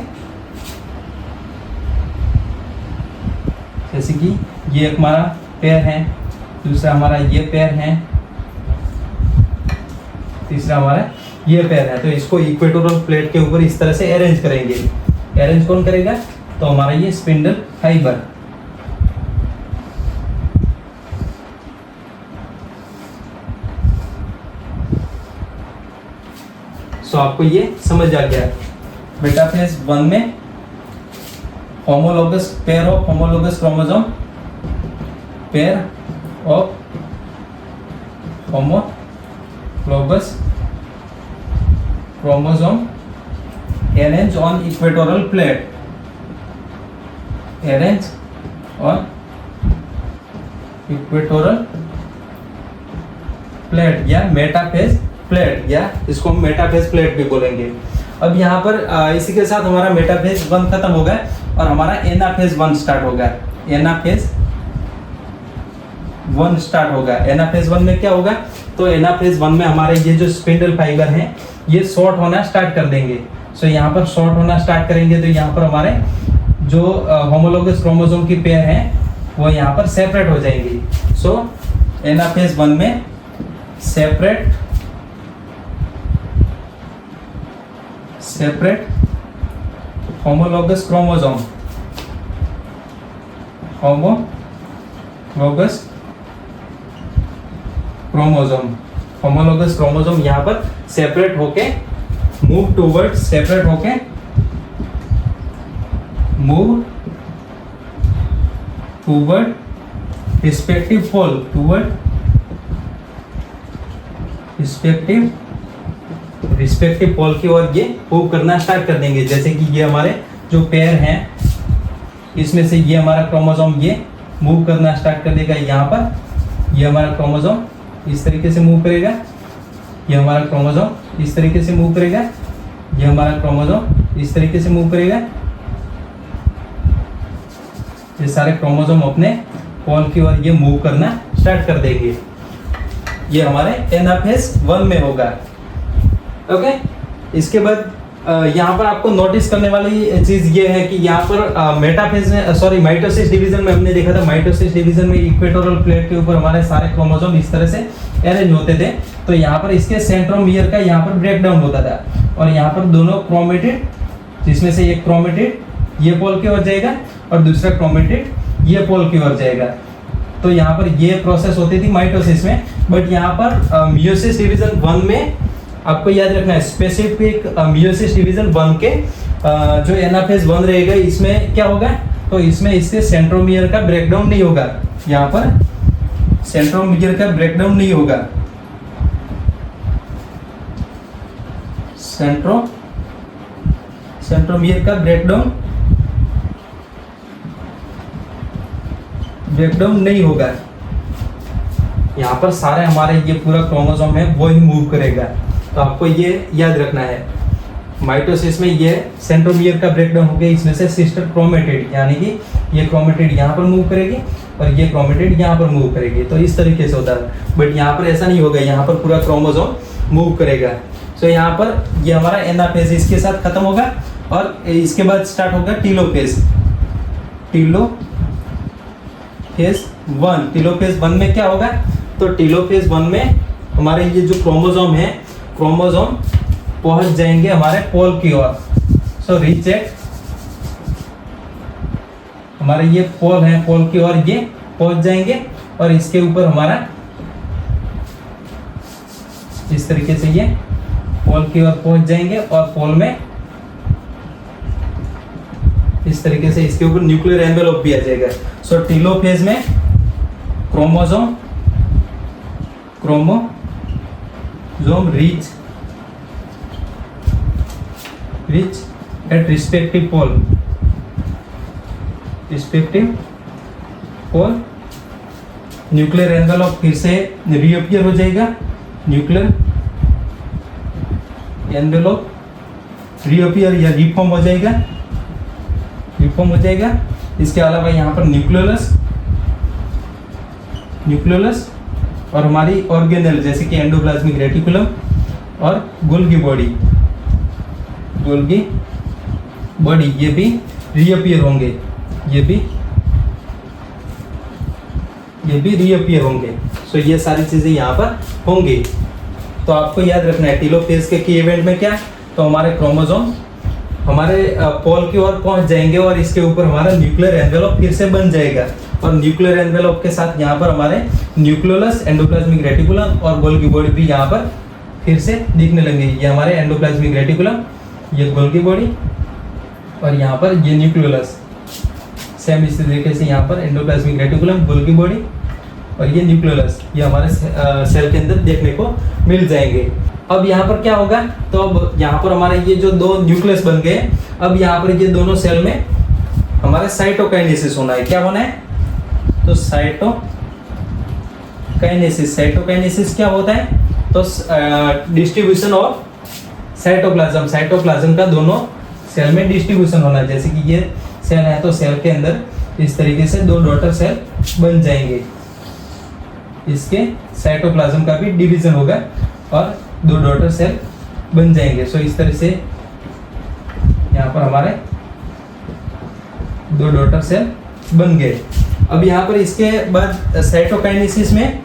जैसे कि ये एक हमारा पेयर है, दूसरा हमारा ये पेयर है, तीसरा हमारा ये पेयर है, तो इसको इक्वेटोरल प्लेट के ऊपर इस तरह से अरेंज करेंगे। अरेंज कौन करेगा, तो हमारा ये स्पिंडल फाइबर। सो आपको ये समझ आ गया। मेटाफेज 1 में homologous pair of homologous chromosome, pair of homologous chromosome arrange on equatorial plate, arrange on equatorial plate या मेटाफेज प्लेट, या इसको हम मेटाफेज प्लेट भी बोलेंगे। अब यहाँ पर इसी के साथ हमारा मेटाफेज 1 खत्म होगा और हमारा एनाफेज 1 स्टार्ट होगा। एनाफेज 1 स्टार्ट होगा। एनाफेज 1 में क्या होगा, तो एनाफेज 1 में हमारे ये जो स्पिंडल फाइबर हैं ये शॉर्ट होना स्टार्ट कर देंगे। सो यहाँ पर शॉर्ट होना स्टार्ट करेंगे तो यहाँ पर हमारे जो होमोलोगस क्रोमोसोम की पेयर है वो यहाँ पर सेपरेट हो जाएंगी। सो एनाफेज 1 में separate homologous chromosome, homologous chromosome यहाँ पर सेपरेट होके मूव टूवर्ड, सेपरेट होके मूव टूवर्ड रिस्पेक्टिव पोल, टूवर्ड रिस्पेक्टिव पोल की ओर ये मूव करना स्टार्ट कर देंगे। जैसे कि ये हमारे जो पेयर हैं इसमें से ये हमारा क्रोमोसोम ये मूव करना स्टार्ट कर देगा। यहाँ पर ये हमारा क्रोमोसोम इस तरीके से मूव करेगा, ये हमारा क्रोमोसोम इस तरीके से मूव करेगा, ये हमारा क्रोमोसोम इस तरीके से मूव करेगा। ये सारे क्रोमोसोम अपने पोल की ओर ये मूव करना स्टार्ट कर देंगे। ये हमारे एनाफेज 1 में होगा। ओके, इसके बाद यहाँ पर आपको नोटिस करने वाली चीज ये है कि यहाँ पर मेटाफेज में माइटोसिस डिवीजन में हमने देखा था, माइटोसिस डिवीजन में इक्वेटोरियल प्लेट के ऊपर हमारे सारे क्रोमोसोम इस तरह से अरेंज होते थे। तो यहाँ पर इसके सेंट्रोमियर का यहाँ पर ब्रेक डाउन होता था और यहाँ पर दोनों क्रोमेटिड, जिसमें से एक क्रोमेटिड ये पोल की ओर जाएगा और दूसरा क्रोमेटिड ये पोल की ओर जाएगा। तो यहाँ पर ये प्रोसेस होती थी माइटोसिस में। बट यहाँ पर मियोसिस डिवीजन 1 में आपको याद रखना है, स्पेसिफिक मियोसिस डिवीजन 1 के जो एनाफेज 1 रहेगा इसमें क्या होगा, तो इसमें इसके सेंट्रोमियर का ब्रेकडाउन नहीं होगा। यहाँ पर सेंट्रोमियर का ब्रेकडाउन नहीं होगा, सेंट्रोमियर का ब्रेकडाउन नहीं होगा। यहाँ पर सारे हमारे ये पूरा क्रोमोसोम है वो ही मूव करेगा। तो आपको ये याद रखना है, माइटोसिस में ये सेंट्रोमियर का ब्रेकडाउन हो गया, इसमें से सिस्टर क्रोमेटिड यानी कि ये क्रोमेटिड यहाँ पर मूव करेगी और ये क्रोमेटिड यहाँ पर मूव करेगी। तो इस तरीके से होता है। बट यहाँ पर ऐसा नहीं होगा, यहाँ पर पूरा क्रोमोसोम मूव करेगा। सो यहाँ पर ये हमारा एनाफेज इसके साथ खत्म होगा और इसके बाद स्टार्ट होगा टीलोफेज। टीलोफेज 1 में क्या होगा, तो टीलोफेज 1 में हमारे ये जो क्रोमोसोम है, क्रोमोसोम पहुंच जाएंगे हमारे पोल की ओर। सो रीच एट, हमारे ये पोल है, पोल की ओर ये पहुंच जाएंगे और इसके ऊपर हमारा इस तरीके से ये पोल की ओर पहुंच जाएंगे और पोल में इस तरीके से इसके ऊपर न्यूक्लियर एनवेलप भी आ जाएगा। सो टीलोफेज में chromosome reach at respective pole, nuclear envelope फिर से रीअपियर हो जाएगा, न्यूक्लियर एनवेलप रीअपियर या रिफॉर्म हो जाएगा। इसके अलावा यहाँ पर न्यूक्लियोलस और हमारी ऑर्गेनेल जैसे कि एंडोप्लाज्मिक रेटिकुलम और गोल्गी बॉडी ये भी रीअपियर होंगे, ये भी रीअपियर होंगे। सो ये सारी चीजें यहाँ पर होंगी। तो आपको याद रखना है टीलोफेज के की इवेंट में क्या, तो हमारे क्रोमोसोम हमारे पोल की ओर पहुंच जाएंगे और इसके ऊपर हमारा न्यूक्लियर एनवेलप फिर से बन जाएगा और न्यूक्लियर एनवेलप के साथ यहाँ पर हमारे न्यूक्लियोलस, एंडोप्लाज्मिक रेटिकुलम और गोल्गी बॉडी भी यहाँ पर फिर से दिखने लगेंगे। ये हमारे एंडोप्लाज्मिक रेटिकुलम, ये गोल्गी बॉडी और यहाँ पर ये न्यूक्लियोलस। सेम इसी तरीके से यहाँ पर एंडोप्लाज्मिक रेटिकुलम, गोल्गी बॉडी और ये न्यूक्लियोलस, ये हमारे सेल के अंदर देखने को मिल जाएंगे। अब यहाँ पर क्या होगा, तो अब यहाँ पर हमारे ये जो दो न्यूक्लियस बन गए, अब यहाँ पर ये दोनों सेल में हमारे साइटोकाइनेसिस होना है। क्या होना है, तो साइटोकाइनेसिस क्या होता है, तो डिस्ट्रीब्यूशन ऑफ साइटोप्लाज्म का दोनों सेल में डिस्ट्रीब्यूशन होना है। जैसे कि ये सेल है तो सेल के अंदर इस तरीके से दो डॉटर सेल बन जाएंगे, इसके साइटोप्लाज्म का भी डिवीजन होगा और दो डॉटर सेल बन जाएंगे। सो इस तरह से यहाँ पर हमारे दो डॉटर सेल बन गए। अब यहाँ पर इसके बाद साइटोकाइनेसिस में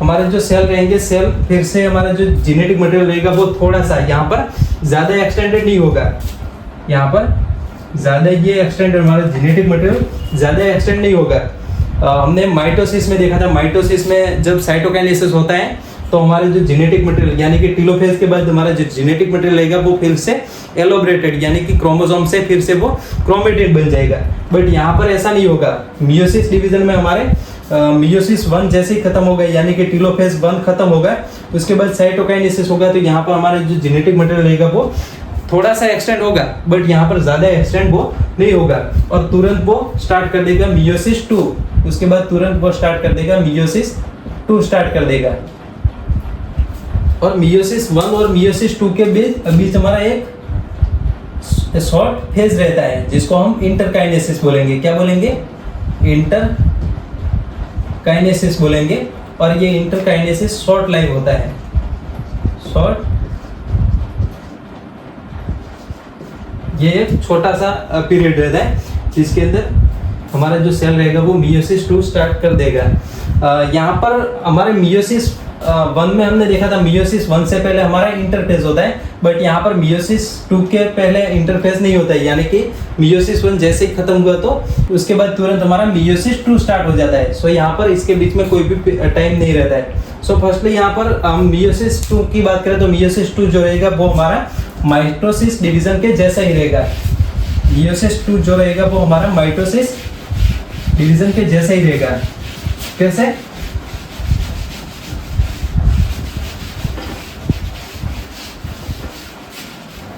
हमारे जो सेल रहेंगे, सेल फिर से हमारा जो जेनेटिक मटेरियल रहेगा वो थोड़ा सा यहाँ पर ज़्यादा एक्सटेंडेड नहीं होगा। यहाँ पर ज़्यादा ये एक्सटेंडेड हमारा जेनेटिक मटेरियल ज़्यादा एक्सटेंड नहीं होगा। हमने माइटोसिस में देखा था, माइटोसिस में जब साइटोकाइनेसिस होता है तो हमारे जो जेनेटिक मटेरियल यानी कि टीलोफेज के बाद हमारा जो जेनेटिक मटेरियल रहेगा वो फिर से एलोबरेटेड यानी कि क्रोमोसोम से फिर से वो क्रोमेटिड बन जाएगा। बट यहाँ पर ऐसा नहीं होगा। मियोसिस डिवीजन में हमारे मियोसिस 1 जैसे ही खत्म होगा यानी कि टीलोफेज 1 खत्म होगा, उसके बाद साइटोकाइनेसिस होगा, तो यहाँ पर हमारा जो जेनेटिक मटेरियल रहेगा वो थोड़ा सा एक्सटेंड होगा, बट यहाँ पर ज़्यादा एक्सटेंड वो नहीं होगा और तुरंत वो स्टार्ट कर देगा मियोसिस 2। उसके बाद तुरंत वो स्टार्ट कर देगा मियोसिस 2 स्टार्ट कर देगा। और मियोसिस 1 और मियोसिस 2 के बीच हमारा एक शॉर्ट फेज रहता है जिसको हम इंटरकाइनेसिस बोलेंगे। क्या बोलेंगे, इंटरकाइनेसिस बोलेंगे। और ये इंटरकाइनेसिस शॉर्ट लाइव होता है, शॉर्ट ये एक छोटा सा पीरियड रहता है जिसके अंदर हमारा जो सेल रहेगा वो मियोसिस 2 स्टार्ट कर देगा। यहाँ पर हमारे मियोसिस 1 में हमने देखा था मियोसिस 1 से पहले हमारा इंटरफेज होता है, बट यहाँ पर मियोसिस 2 के पहले इंटरफेज नहीं होता है, यानी कि मियोसिस 1 जैसे ही खत्म हुआ तो उसके बाद तुरंत हमारा मियोसिस 2 स्टार्ट हो जाता है। सो यहाँ पर इसके बीच में कोई भी टाइम नहीं रहता है। सो फर्स्टली यहाँ पर हम मियोसिस 2 की बात करें तो मियोसिस 2 जो रहेगा वो हमारा माइटोसिस डिवीजन के जैसा ही रहेगा। मियोसिस 2 जो रहेगा वो हमारा माइटोसिस डिवीजन के जैसा ही रहेगा। कैसे?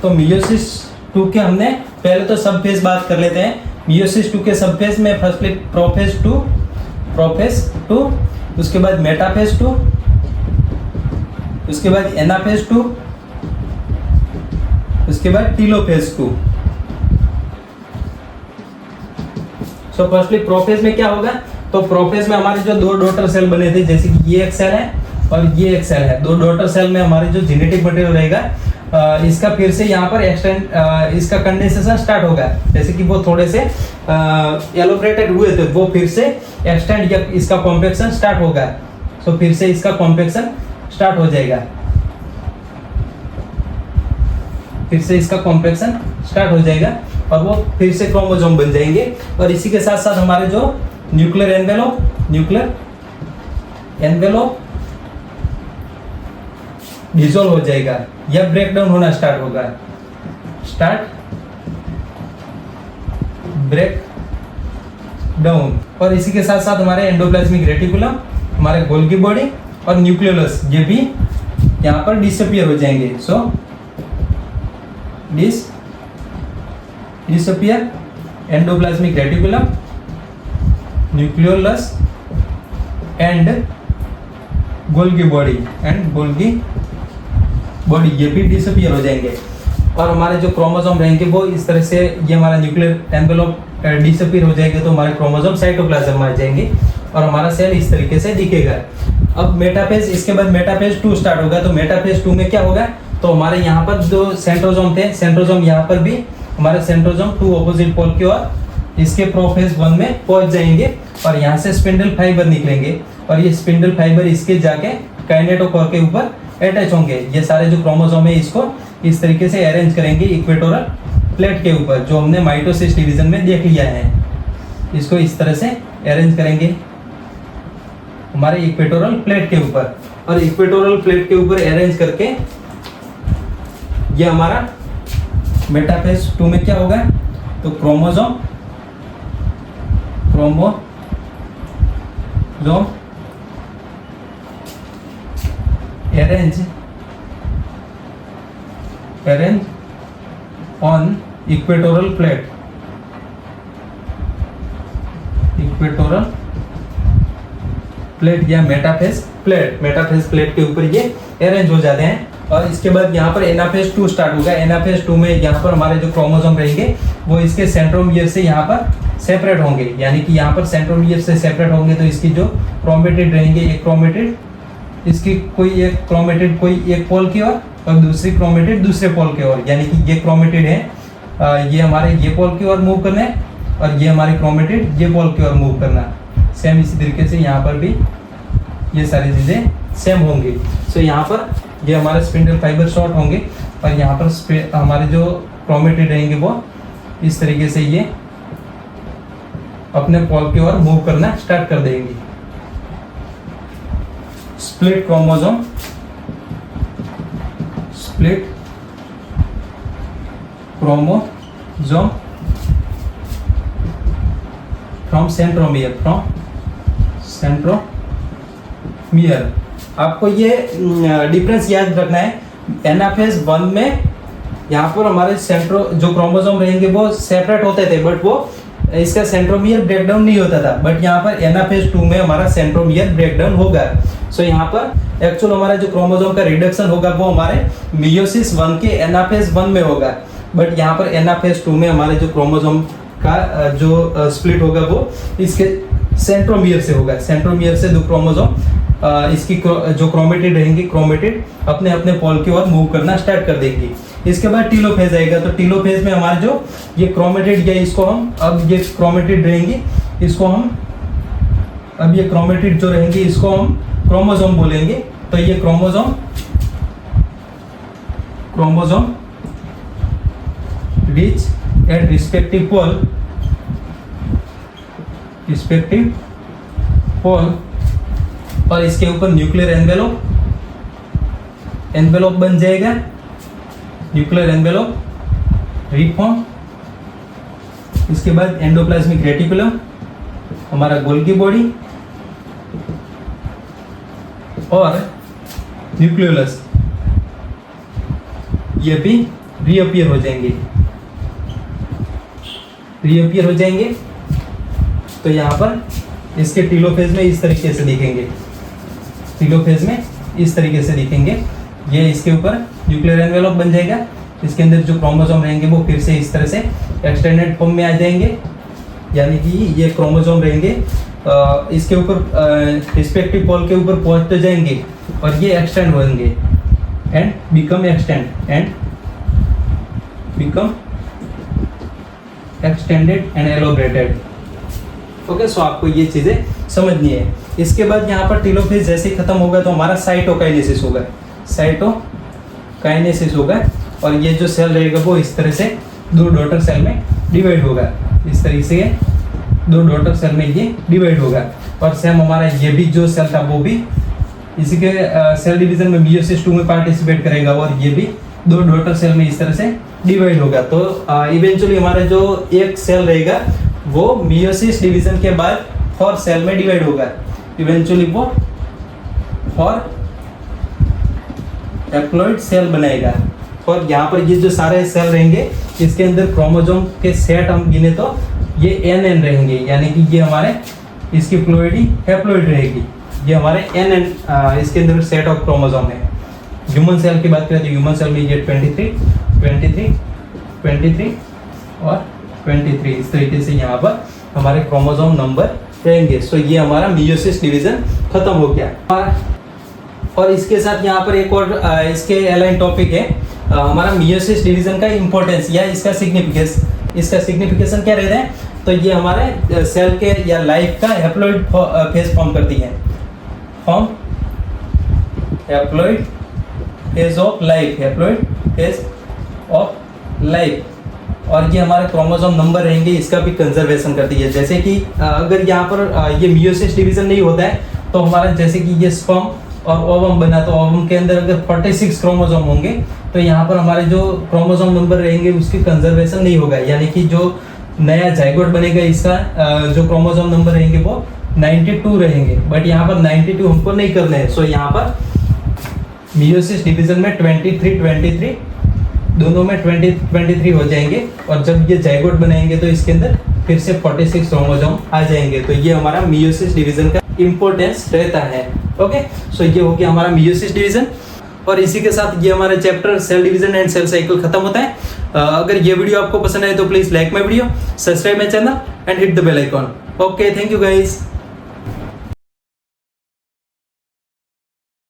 तो मियोसिस 2 के हमने पहले तो सब फेज बात कर लेते हैं। मियोसिस 2 के सब फेज में फर्स्टली प्रोफेज 2, उसके बाद मेटाफेज 2, उसके बाद एनाफेज 2, उसके बाद टीलोफेज 2। सो फर्स्टली प्रोफेज में क्या होगा? तो प्रोफेज में हमारे जो दो डॉटर सेल बने थे, जैसे कि ये एक सेल है और ये एक सेल है, दो डॉटर सेल में हमारे जो जेनेटिक मटेरियल रहेगा इसका फिर से यहाँ पर एक्सटेंड इसका कंडेंसेशन स्टार्ट होगा। जैसे कि वो थोड़े से एलोबरेटेड हुए थे, वो फिर से एक्सटेंड या इसका कॉम्पैक्शन स्टार्ट होगा। सो फिर से इसका कॉम्पैक्शन स्टार्ट हो जाएगा, फिर से इसका कॉम्पैक्शन स्टार्ट हो जाएगा और वो फिर से क्रोमोसोम बन जाएंगे। और इसी के साथ साथ हमारे जो न्यूक्लियर एनवेलोप डिसॉल्व हो जाएगा या ब्रेक डाउन होना स्टार्ट होगा। Break down. और इसी के साथ साथ हमारे एंडोप्लाज्मिक रेटिकुलम, हमारे गोल्गी बॉडी और न्यूक्लियोलस ये भी यहाँ पर डिसअपियर हो जाएंगे। So disappear endoplasmic reticulum, nucleolus and Golgi body ये भी डिसअपियर हो जाएंगे। और हमारे जो क्रोमोसोम रहेंगे वो इस तरह से, ये हमारा न्यूक्लियर एनवेलोप डिसअपियर हो जाएंगे तो हमारे क्रोमोसोम साइटोप्लाज्म में आ जाएंगे और हमारा सेल इस तरीके से दिखेगा। अब मेटाफेज, इसके बाद मेटाफेज 2 स्टार्ट होगा। तो मेटाफेज 2 में क्या होगा? तो हमारे यहाँ पर जो सेंट्रोजोम थे, सेंट्रोजोम यहाँ पर भी हमारे सेंट्रोजोम 2 ऑपोजिट पोल की ओर इसके प्रोफेज 1 में पहुंच जाएंगे और यहाँ से स्पिंडल फाइबर निकलेंगे और ये स्पिंडल फाइबर इसके जाके काइनेटोकोर के ऊपर अटैच होंगे। ये सारे जो क्रोमोसोम है इसको इस तरीके से अरेंज करेंगे इक्वेटोरल प्लेट के ऊपर, जो हमने माइटोसिस डिवीजन में देख लिया है। इसको इस तरह से अरेंज करेंगे हमारे इक्वेटोरल प्लेट के ऊपर, और इक्वेटोरल प्लेट के ऊपर अरेंज करके ये हमारा मेटाफेज 2 में क्या होगा? तो chromosome arrange on equatorial plate या मेटाफेज प्लेट के ऊपर ये अरेंज हो जाते हैं। और इसके बाद यहाँ पर एनाफेज 2 स्टार्ट होगा। एनाफेज 2 में यहाँ पर हमारे जो क्रोमोसोम रहेंगे वो इसके सेंट्रोमियर से यहाँ पर सेपरेट होंगे, यानी कि यहाँ पर सेंट्रोमियर से सेपरेट होंगे तो इसकी जो क्रोमेटिड रहेंगे, एक क्रोमेटिड इसकी कोई एक पोल की ओर और दूसरी क्रोमेटिड दूसरे पोल की ओर, यानी कि ये क्रोमेटिड है ये हमारे ये पोल की ओर मूव करना है और ये हमारी क्रोमेटिड ये पोल की ओर मूव करना। सेम इसी तरीके से यहाँ पर भी ये सारी चीज़ें सेम होंगी। सो यहाँ पर ये हमारे स्पिंडल फाइबर शॉर्ट होंगे और यहाँ पर हमारे जो क्रोमेटिड रहेंगे वो इस तरीके से ये अपने पोल की ओर मूव करना स्टार्ट कर देंगे। Split chromosome from centromere. आपको ये डिफरेंस याद रखना है। एनाफेज 1 में यहाँ पर हमारे जो क्रोमोसोम रहेंगे वो सेपरेट होते थे, बट वो इसका सेंट्रोमियर ब्रेकडाउन नहीं होता था। बट यहाँ पर एनाफेज 2 में हमारा सेंट्रोमियर ब्रेकडाउन होगा। सो यहाँ पर एक्चुअल हमारा जो क्रोमोसोम का रिडक्शन होगा वो हमारे मियोसिस 1 के एनाफेज 1 में होगा, बट यहाँ पर एनाफेज 2 में हमारे जो क्रोमोसोम का जो स्प्लिट होगा वो इसके सेंट्रोमियर से होगा। सेंट्रोमियर से दो क्रोमोसोम इसकी जो क्रोमेटिड रहेंगी, क्रोमेटिड अपने अपने पोल की ओर मूव करना स्टार्ट कर देंगी। इसके बाद टीलोफेज आएगा। तो टीलोफेज में हमारे जो ये क्रोमेटिड, या इसको हम, अब ये क्रोमेटिड रहेंगी, इसको हम, अब ये क्रोमेटिड जो रहेंगी इसको हम क्रोमोसोम बोलेंगे। तो ये chromosome reach at respective pole और इसके ऊपर न्यूक्लियर एनवेलोप बन जाएगा, न्यूक्लियर एनवेलोप रीफॉर्म। इसके बाद एंडोप्लाज्मिक रेटिकुलम, हमारा गोल्गी बॉडी और न्यूक्लियोलस, ये भी रीअपियर हो जाएंगे। तो यहाँ पर इसके टीलोफेज में इस तरीके से दिखेंगे। ये इसके ऊपर न्यूक्लियर एनवेलोप बन जाएगा। इसके अंदर जो क्रोमोसोम रहेंगे वो फिर से इस तरह से एक्सटेंडेड फॉर्म में आ जाएंगे, यानी कि ये क्रोमोसोम रहेंगे इसके ऊपर रिस्पेक्टिव पोल के ऊपर पहुंच तो जाएंगे और ये एक्सटेंड होंगे and become extended and elaborated. Okay, so आपको ये चीजें समझनी है। इसके बाद यहाँ पर टीलोफेज जैसे ही खत्म होगा तो हमारा साइटोकाइनेसिस होगा और ये जो सेल रहेगा वो इस तरह से दो डॉटर सेल में डिवाइड होगा। इस तरीके से दो डॉटर सेल में ये डिवाइड होगा। और सेम हमारा ये भी जो सेल था वो भी इसी के सेल डिवीजन में मियोसिस 2 में पार्टिसिपेट करेगा और ये भी दो डॉटर सेल में इस तरह से डिवाइड होगा। तो इवेंचुअली हमारा जो एक सेल रहेगा वो मियोसिस डिवीजन के बाद 4 सेल में डिवाइड होगा। इवेंचुअली वो 4 हैप्लॉइड सेल बनाएगा। और यहाँ पर ये जो सारे सेल रहेंगे इसके अंदर क्रोमोसोम के सेट हम गिने तो ये एन रहेंगे, यानी कि ये हमारे इसकी प्लोइडी हैप्लॉइड रहेगी। ये हमारे एन इसके अंदर सेट ऑफ क्रोमोसोम है। ह्यूमन सेल की बात करें तो ह्यूमन सेल में ये 23 और 23 इस तरीके से यहाँ पर हमारे क्रोमोसोम नंबर रहेंगे। सो ये हमारा मियोसिस डिवीजन खत्म हो गया। और इसके साथ यहाँ पर एक और इसके अलाइन टॉपिक है हमारा मियोसिस डिवीजन का इम्पोर्टेंस या इसका सिग्निफिकेशन क्या रहता है। तो ये हमारे सेल के या लाइफ का हैप्लॉइड फेज फॉर्म करती है। हैप्लॉइड फेज ऑफ लाइफ और ये हमारे क्रोमोसोम नंबर रहेंगे, इसका भी कंजर्वेशन करती है। जैसे कि अगर यहाँ पर ये मियोसिस डिवीजन नहीं होता है तो हमारा जैसे कि ये स्पर्म और ओवम बना, तो ओवम के अंदर अगर 46 क्रोमोसोम होंगे तो यहाँ पर हमारे जो क्रोमोसोम नंबर रहेंगे उसकी कंजर्वेशन नहीं होगा, यानी कि जो नया जाइगोट बनेगा इसका जो क्रोमोसोम नंबर रहेंगे वो 92 रहेंगे। बट यहाँ पर 92 हमको नहीं करने हैं। सो यहाँ पर मियोसिस डिवीजन में 23 दोनों में 23 हो जाएंगे और जब ये जाइगोट बनाएंगे तो इसके अंदर फिर से 46 क्रोमोसोम आ जाएंगे। तो ये हमारा मियोसिस डिवीजन का इंपॉर्टेंस रहता है। ओके, सो ये हो गया हमारा मियोसिस डिवीजन। और इसी के साथ ये हमारा chapter cell division and cell cycle खत्म होता है। अगर ये वीडियो आपको पसंद आए तो please like my video, subscribe my channel and hit the bell icon. Okay, thank you guys.